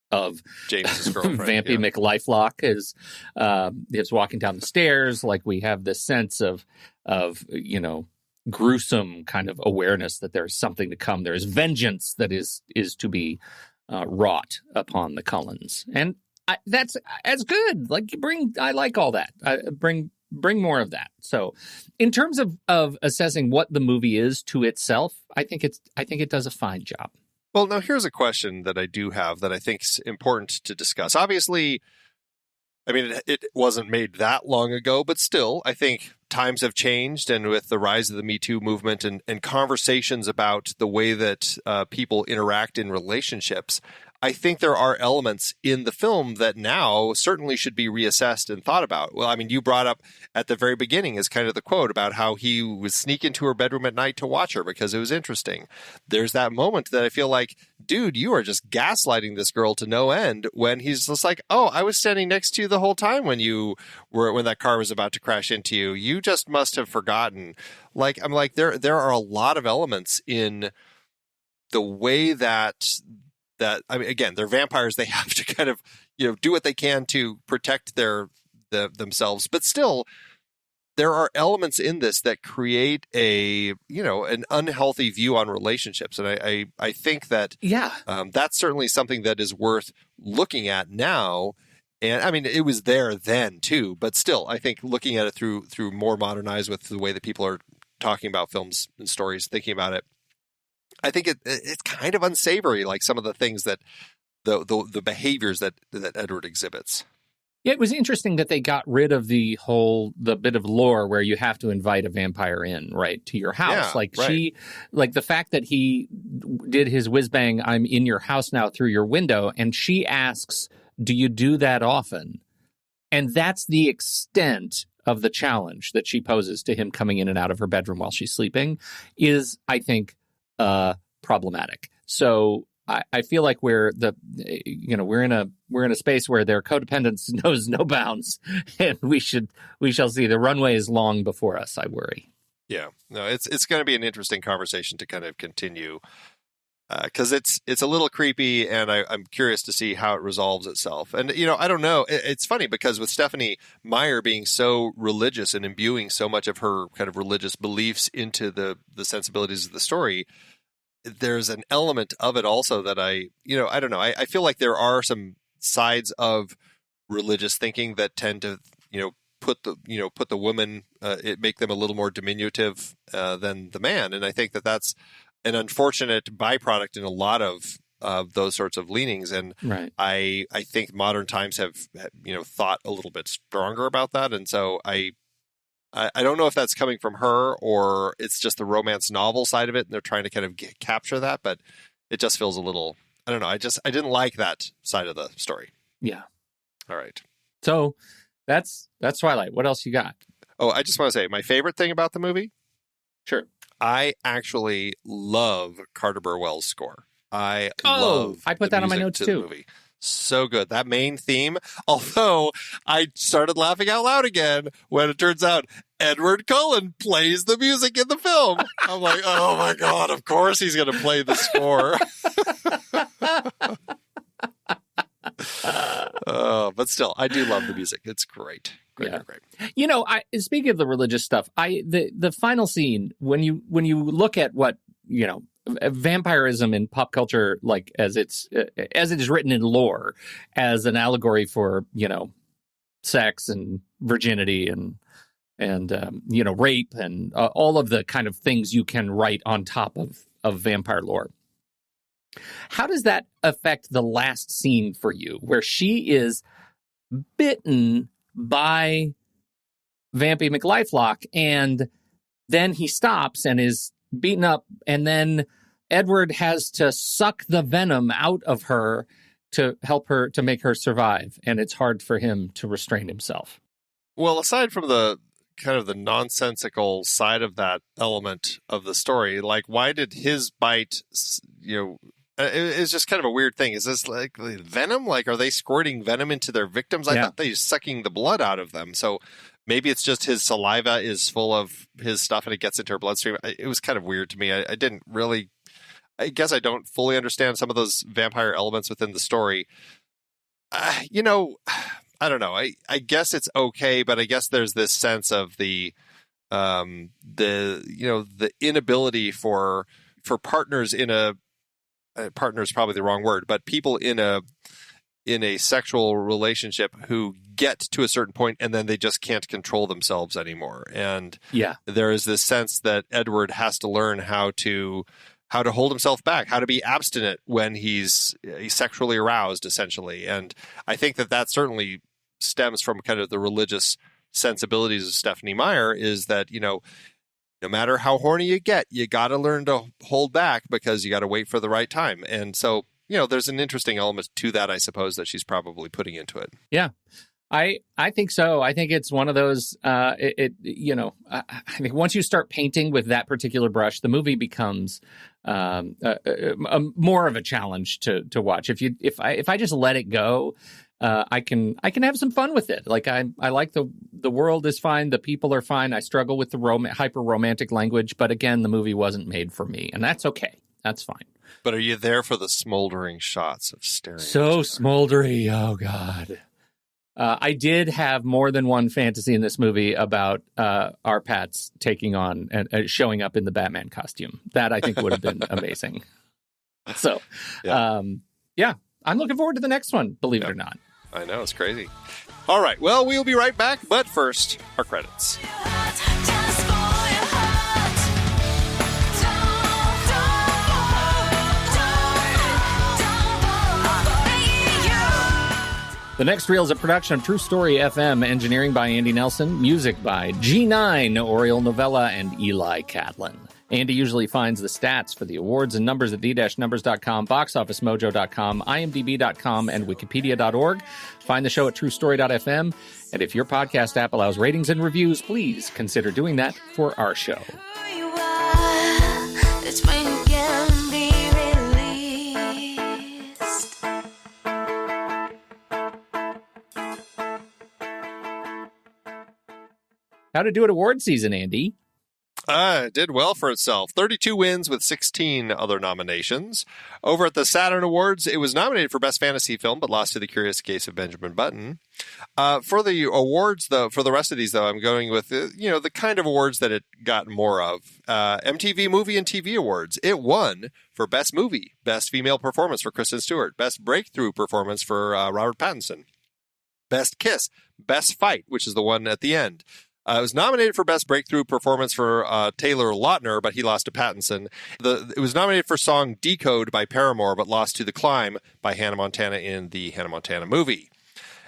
of James's girlfriend, Vampy McLifelock is walking down the stairs. Like, we have this sense of gruesome kind of awareness that there's something to come. There's vengeance that is to be wrought upon the Cullens, and that's good. Like, I like all that. Bring more of that. So, in terms of assessing what the movie is to itself, I think it does a fine job. Well, now here's a question that I do have that I think is important to discuss. Obviously, I mean, it wasn't made that long ago, but still, I think times have changed. And with the rise of the Me Too movement and conversations about the way that people interact in relationships, I think there are elements in the film that now certainly should be reassessed and thought about. Well, I mean, you brought up at the very beginning as kind of the quote about how he would sneak into her bedroom at night to watch her because it was interesting. There's that moment that I feel like, dude, you are just gaslighting this girl to no end, when he's just like, oh, I was standing next to you the whole time when that car was about to crash into you. You just must have forgotten. Like, I'm like, there are a lot of elements in the way that I mean, again, they're vampires. They have to kind of, do what they can to protect themselves. But still, there are elements in this that create an unhealthy view on relationships. And I think that that's certainly something that is worth looking at now. And I mean, it was there then too, but still, I think looking at it through more modernized with the way that people are talking about films and stories, thinking about it, I think it's kind of unsavory, like some of the things that the behaviors that Edward exhibits. Yeah, it was interesting that they got rid of the bit of lore where you have to invite a vampire in, right, to your house. Yeah, the fact that he did his whiz bang, I'm in your house now through your window, and she asks, do you do that often? And that's the extent of the challenge that she poses to him coming in and out of her bedroom while she's sleeping is, I think, problematic. So I feel like we're in a space where their codependence knows no bounds, and we shall see. The runway is long before us, I worry. Yeah, no, it's going to be an interesting conversation to kind of continue, because it's a little creepy, and I'm curious to see how it resolves itself. And I don't know. It's funny because with Stephenie Meyer being so religious and imbuing so much of her kind of religious beliefs into the sensibilities of the story, there's an element of it also that I don't know. I feel like there are some sides of religious thinking that tend to put the woman, make them a little more diminutive than the man, and I think that that's an unfortunate byproduct in a lot of those sorts of leanings. And right. I think modern times have thought a little bit stronger about that, and so I don't know if that's coming from her or it's just the romance novel side of it, and they're trying to kind of capture that, but it just feels a little, I don't know. I didn't like that side of the story. Yeah. All right. So that's Twilight. What else you got? Oh, I just want to say my favorite thing about the movie. Sure. I actually love Carter Burwell's score. I put that on my notes too. Movie. So good. That main theme, although I started laughing out loud again when it turns out Edward Cullen plays the music in the film. I'm like, oh my God, of course he's going to play the score. But still, I do love the music. It's great. Great. Speaking of the religious stuff, the final scene, when you look at what, vampirism in pop culture, like as it is written in lore, as an allegory for sex and virginity and rape and all of the kind of things you can write on top of vampire lore. How does that affect the last scene for you, where she is bitten by Vampy McLifelock and then he stops and is beaten up, and then Edward has to suck the venom out of her to help her, to make her survive, and it's hard for him to restrain himself. Well, aside from the kind of the nonsensical side of that element of the story, like, why did his bite, it's just kind of a weird thing. Is this like venom? Like, are they squirting venom into their victims? I thought they were sucking the blood out of them. So maybe it's just his saliva is full of his stuff and it gets into her bloodstream. It was kind of weird to me. I didn't really, I guess I don't fully understand some of those vampire elements within the story. I don't know. I guess it's okay, but I guess there's this sense of the inability for partners in a, partner is probably the wrong word, but people in a sexual relationship who get to a certain point and then they just can't control themselves anymore. And there is this sense that Edward has to learn how to hold himself back, how to be abstinent when he's sexually aroused, essentially. And I think that certainly stems from kind of the religious sensibilities of Stephenie Meyer, is that, no matter how horny you get, you got to learn to hold back because you got to wait for the right time. And so, there's an interesting element to that, I suppose, that she's probably putting into it. Yeah, I think so. I think it's one of those, I think once you start painting with that particular brush, the movie becomes more of a challenge to watch. If I just let it go, I can have some fun with it. Like I like the world is fine, the people are fine. I struggle with the hyper romantic language, but again, the movie wasn't made for me, and that's okay. That's fine. But are you there for the smoldering shots of staring? So smoldery. Oh God. I did have more than one fantasy in this movie about our Pats taking on and showing up in the Batman costume. That I think would have been amazing. So, I'm looking forward to the next one, believe it or not. I know, it's crazy. All right, well, we'll be right back, but first, our credits. The next reel is a production of True Story FM, engineering by Andy Nelson, music by G9, Oriole Novella, and Eli Catlin. Andy usually finds the stats for the awards and numbers at the-numbers.com, boxofficemojo.com, imdb.com, and wikipedia.org. Find the show at truestory.fm. And if your podcast app allows ratings and reviews, please consider doing that for our show. That's when you can be released. How'd it do at award season, Andy? It did well for itself. 32 wins with 16 other nominations. Over at the Saturn Awards, it was nominated for Best Fantasy Film, but lost to The Curious Case of Benjamin Button. For the awards, though, for the rest of these, though, I'm going with, the kind of awards that it got more of. MTV Movie and TV Awards. It won for Best Movie, Best Female Performance for Kristen Stewart, Best Breakthrough Performance for Robert Pattinson, Best Kiss, Best Fight, which is the one at the end. It was nominated for Best Breakthrough Performance for Taylor Lautner, but he lost to Pattinson. It was nominated for song Decode by Paramore, but lost to The Climb by Hannah Montana in the Hannah Montana movie.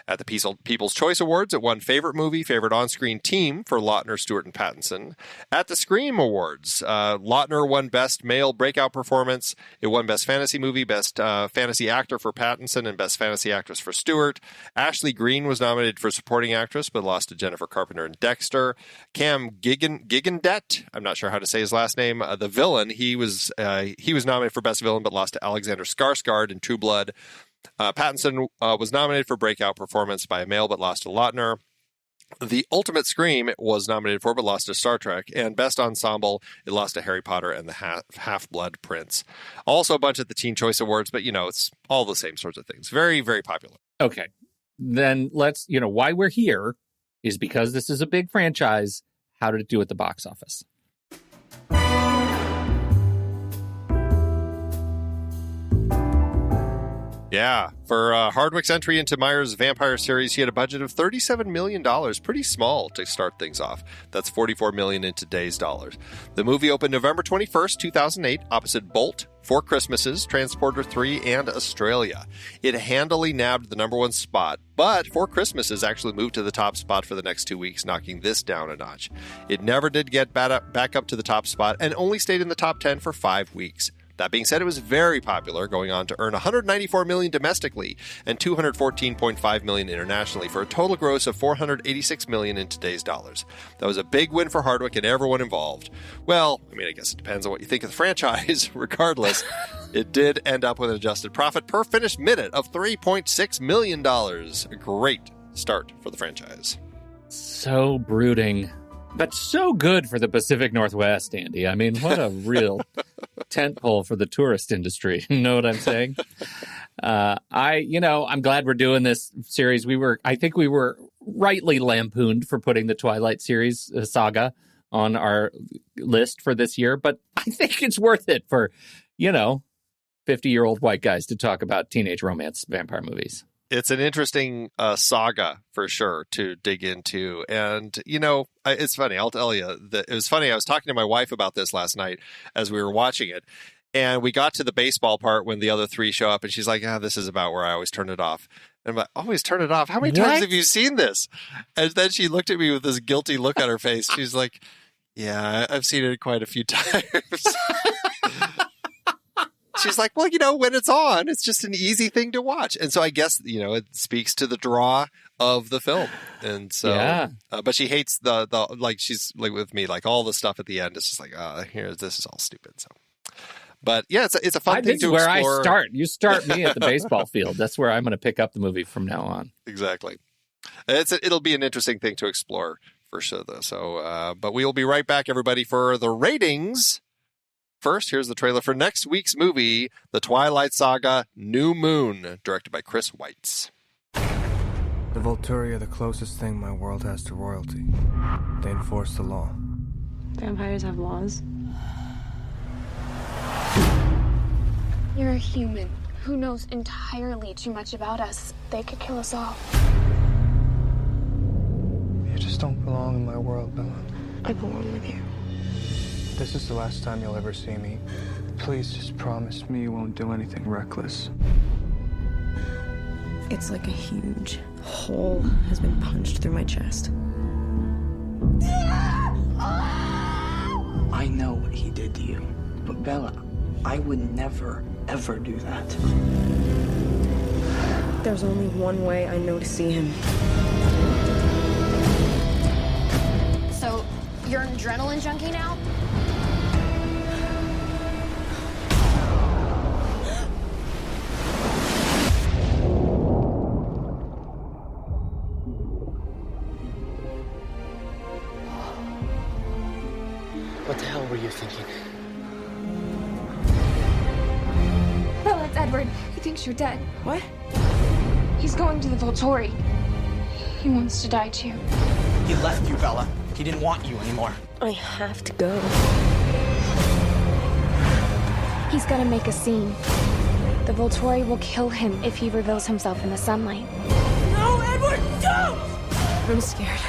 At the People's Choice Awards, it won Favorite Movie, Favorite On-Screen Team for Lautner, Stewart, and Pattinson. At the Scream Awards, Lautner won Best Male Breakout Performance. It won Best Fantasy Movie, Best Fantasy Actor for Pattinson, and Best Fantasy Actress for Stewart. Ashley Greene was nominated for Supporting Actress, but lost to Jennifer Carpenter in Dexter. Cam Gigandet, I'm not sure how to say his last name, the villain, he was nominated for Best Villain, but lost to Alexander Skarsgård in True Blood. Pattinson was nominated for Breakout Performance by a Male, but lost to Lautner. The Ultimate Scream was nominated for, but lost to Star Trek. And Best Ensemble, it lost to Harry Potter and the Half-Blood Prince. Also a bunch at the Teen Choice Awards, but, it's all the same sorts of things. Very, very popular. Okay. Then let's, why we're here is because this is a big franchise. How did it do at the box office? Yeah, for Hardwicke's entry into Meyer's vampire series, he had a budget of $37 million. Pretty small to start things off. That's $44 million in today's dollars. The movie opened November 21st, 2008, opposite Bolt, Four Christmases, Transporter 3, and Australia. It handily nabbed the number one spot, but Four Christmases actually moved to the top spot for the next 2 weeks, knocking this down a notch. It never did get back up to the top spot and only stayed in the top 10 for 5 weeks. That being said, it was very popular, going on to earn $194 million domestically and $214.5 million internationally for a total gross of $486 million in today's dollars. That was a big win for Hardwicke and everyone involved. Well, I guess it depends on what you think of the franchise. Regardless, it did end up with an adjusted profit per finished minute of $3.6 million. A great start for the franchise. So brooding, but so good for the Pacific Northwest, Andy. What a real tentpole for the tourist industry. You know what I'm saying? I'm glad we're doing this series. I think we were rightly lampooned for putting the Twilight series saga on our list for this year, but I think it's worth it for, 50-year-old white guys to talk about teenage romance vampire movies. It's an interesting saga for sure to dig into. And, it's funny. I'll tell you that it was funny. I was talking to my wife about this last night as we were watching it. And we got to the baseball part when the other three show up. And she's like, this is about where I always turn it off. And I'm like, always turn it off? How many times have you seen this? And then she looked at me with this guilty look on her face. She's like, yeah, I've seen it quite a few times. She's like, well, when it's on, it's just an easy thing to watch. And so I guess, it speaks to the draw of the film. And so, yeah. But she hates she's like with me, like all the stuff at the end. It's just like, this is all stupid. So, but yeah, it's a fun thing to explore. This is where I start. You start me at the baseball field. That's where I'm going to pick up the movie from now on. Exactly. It'll be an interesting thing to explore for sure, though. So, but we will be right back, everybody, for the ratings. First, here's the trailer for next week's movie, The Twilight Saga: New Moon, directed by Chris Weitz. The Volturi are the closest thing my world has to royalty. They enforce the law. Vampires have laws. You're a human who knows entirely too much about us. They could kill us all. You just don't belong in my world, Bella. I belong with you. This is the last time you'll ever see me. Please just promise me you won't do anything reckless. It's like a huge hole has been punched through my chest. I know what he did good to you. But Bella, I would never, ever do that. There's only one way I know to see him. So, you're an adrenaline junkie now? What the hell were you thinking? Bella, it's Edward. He thinks you're dead. What? He's going to the Volturi. He wants to die too. He left you, Bella. He didn't want you anymore. I have to go. He's gonna make a scene. The Volturi will kill him if he reveals himself in the sunlight. No, Edward, don't! I'm scared.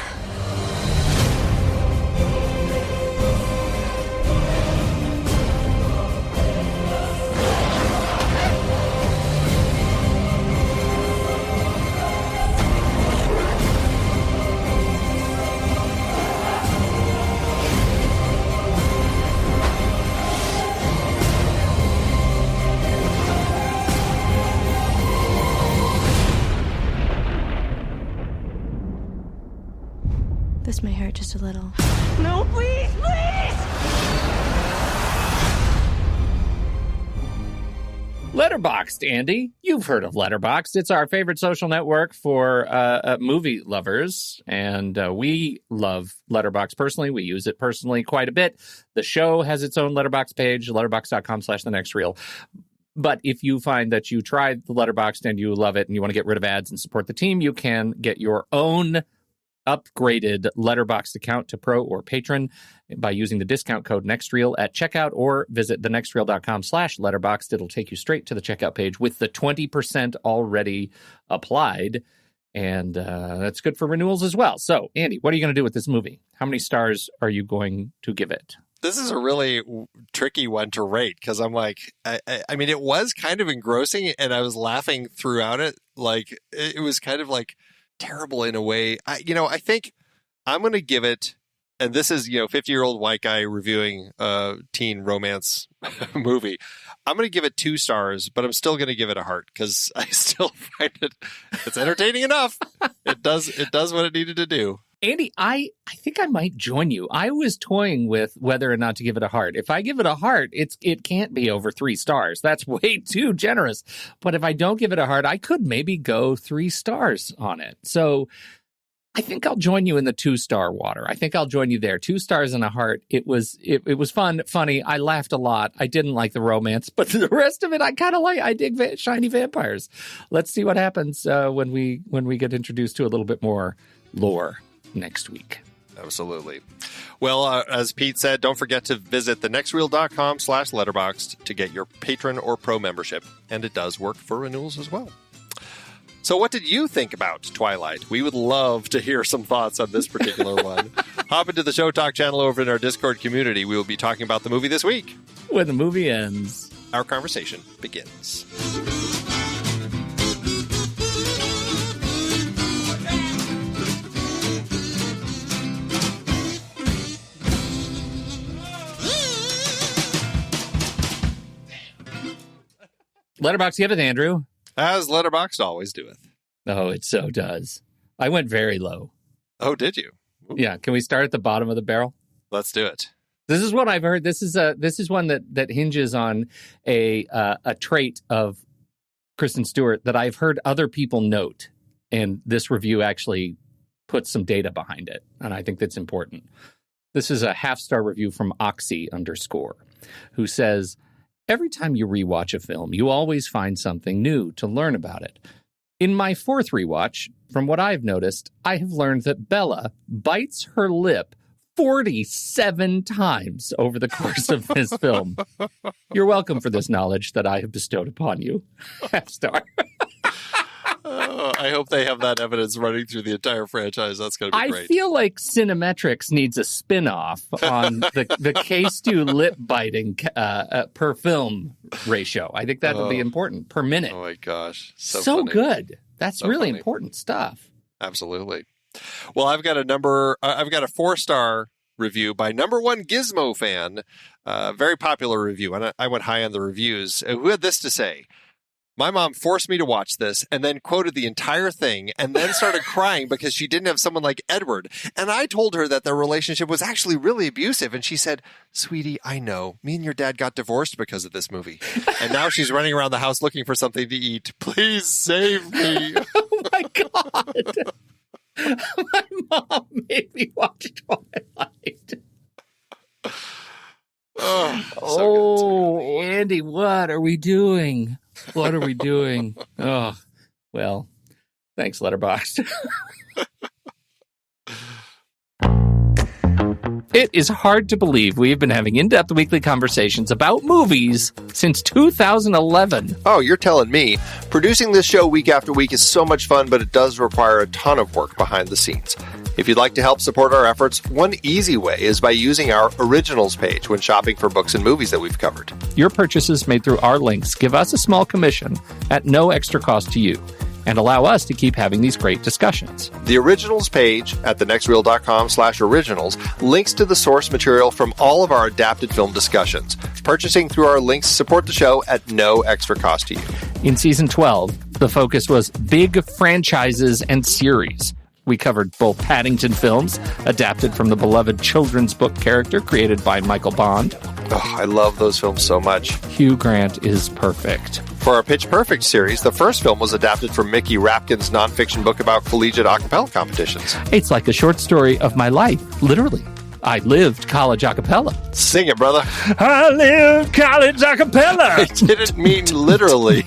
This may hurt just a little. No, please, please! Letterboxd, Andy. You've heard of Letterboxd. It's our favorite social network for movie lovers, and we love Letterboxd personally. We use it personally quite a bit. The show has its own Letterboxd page, letterboxd.com/thenextreel. But if you find that you tried the Letterboxd and you love it and you want to get rid of ads and support the team, you can get your own upgraded Letterboxd account to Pro or Patron by using the discount code NEXTREEL at checkout, or visit thenextreel.com/letterboxd. It'll take you straight to the checkout page with the 20% already applied. And that's good for renewals as well. So, Andy, what are you going to do with this movie? How many stars are you going to give it? This is a really tricky one to rate because I'm like, I mean, it was kind of engrossing and I was laughing throughout it. Like, it was kind of like terrible in a way. I think I'm going to give it, and this is, 50-year-old white guy reviewing a teen romance movie. I'm going to give it 2 stars, but I'm still going to give it a heart because I still find it's entertaining enough. It does what it needed to do. Andy, I think I might join you. I was toying with whether or not to give it a heart. If I give it a heart, it can't be over 3 stars. That's way too generous. But if I don't give it a heart, I could maybe go 3 stars on it. So I think I'll join you in the 2-star water. I think I'll join you there. 2 stars and a heart. It was fun, funny. I laughed a lot. I didn't like the romance, but the rest of it I kind of like. I dig shiny vampires. Let's see what happens when we get introduced to a little bit more lore next week. Absolutely. Well, as Pete said, don't forget to visit thenextreel.com/letterboxd to get your patron or pro membership. And it does work for renewals as well. So what did you think about Twilight? We would love to hear some thoughts on this particular one. Hop into the Show Talk channel over in our Discord community. We will be talking about the movie this week. When the movie ends, our conversation begins. Letterboxd giveth, Andrew. As Letterboxd always doeth. Oh, it so does. I went very low. Oh, did you? Ooh. Yeah. Can we start at the bottom of the barrel? Let's do it. This is what I've heard. This is one that hinges on a trait of Kristen Stewart that I've heard other people note, and this review actually puts some data behind it, and I think that's important. This is a 5-star review from Oxy_, who says, every time you rewatch a film, you always find something new to learn about it. In my 4th rewatch, from what I've noticed, I have learned that Bella bites her lip 47 times over the course of this film. You're welcome for this knowledge that I have bestowed upon you. 5-star. I hope they have that evidence running through the entire franchise. That's going to be great. I feel like Cinemetrics needs a spin-off on the K2 lip biting per film ratio. I think that would be important per minute. Oh my gosh. So good. That's so really important stuff. Absolutely. Well, I've got a 4-star review by number one Gizmo fan. Very popular review, and I went high on the reviews. Who had this to say? My mom forced me to watch this and then quoted the entire thing and then started crying because she didn't have someone like Edward. And I told her that their relationship was actually really abusive. And she said, sweetie, I know. Me and your dad got divorced because of this movie. And now she's running around the house looking for something to eat. Please save me. Oh, my God. My mom made me watch Twilight. So Andy, what are we doing? What are we doing? Oh, well, thanks, Letterboxd. It is hard to believe we've been having in-depth weekly conversations about movies since 2011. Oh, you're telling me. Producing this show week after week is so much fun, but it does require a ton of work behind the scenes. If you'd like to help support our efforts, one easy way is by using our Originals page when shopping for books and movies that we've covered. Your purchases made through our links give us a small commission at no extra cost to you and allow us to keep having these great discussions. The Originals page at thenextreel.com/originals links to the source material from all of our adapted film discussions. Purchasing through our links support the show at no extra cost to you. In Season 12, the focus was big franchises and series. We covered both Paddington films, adapted from the beloved children's book character created by Michael Bond. Oh, I love those films so much. Hugh Grant is perfect. For our Pitch Perfect series, the first film was adapted from Mickey Rapkin's nonfiction book about collegiate a cappella competitions. It's like a short story of my life, literally. I lived college a cappella. Sing it, brother. I lived college a cappella. I didn't mean literally.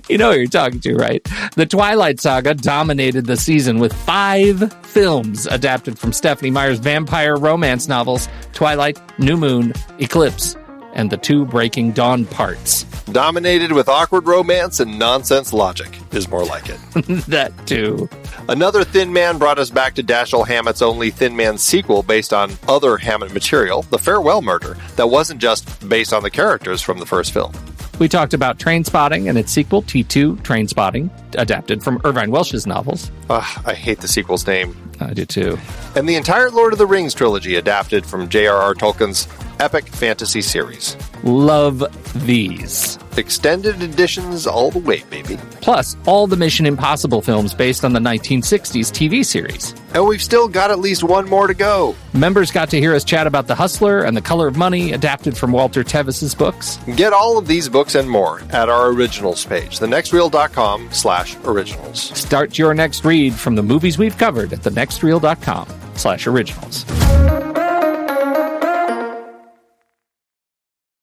You know who you're talking to, right? The Twilight Saga dominated the season with 5 films adapted from Stephenie Meyer's vampire romance novels, Twilight, New Moon, Eclipse, and the 2 Breaking Dawn parts. Dominated with awkward romance and nonsense logic is more like it. That too. Another Thin Man brought us back to Dashiell Hammett's only Thin Man sequel based on other Hammett material, The Farewell Murder, that wasn't just based on the characters from the first film. We talked about Trainspotting and its sequel, T2 Trainspotting, adapted from Irvine Welsh's novels. I hate the sequel's name. I do too. And the entire Lord of the Rings trilogy adapted from J.R.R. Tolkien's epic fantasy series. Love these. Extended editions all the way, baby. Plus, all the Mission Impossible films based on the 1960s TV series. And we've still got at least one more to go. Members got to hear us chat about The Hustler and The Color of Money, adapted from Walter Tevis's books. Get all of these books and more at our Originals page, thenextreel.com/originals. Start your next read from the movies we've covered at thenextreel.com/originals.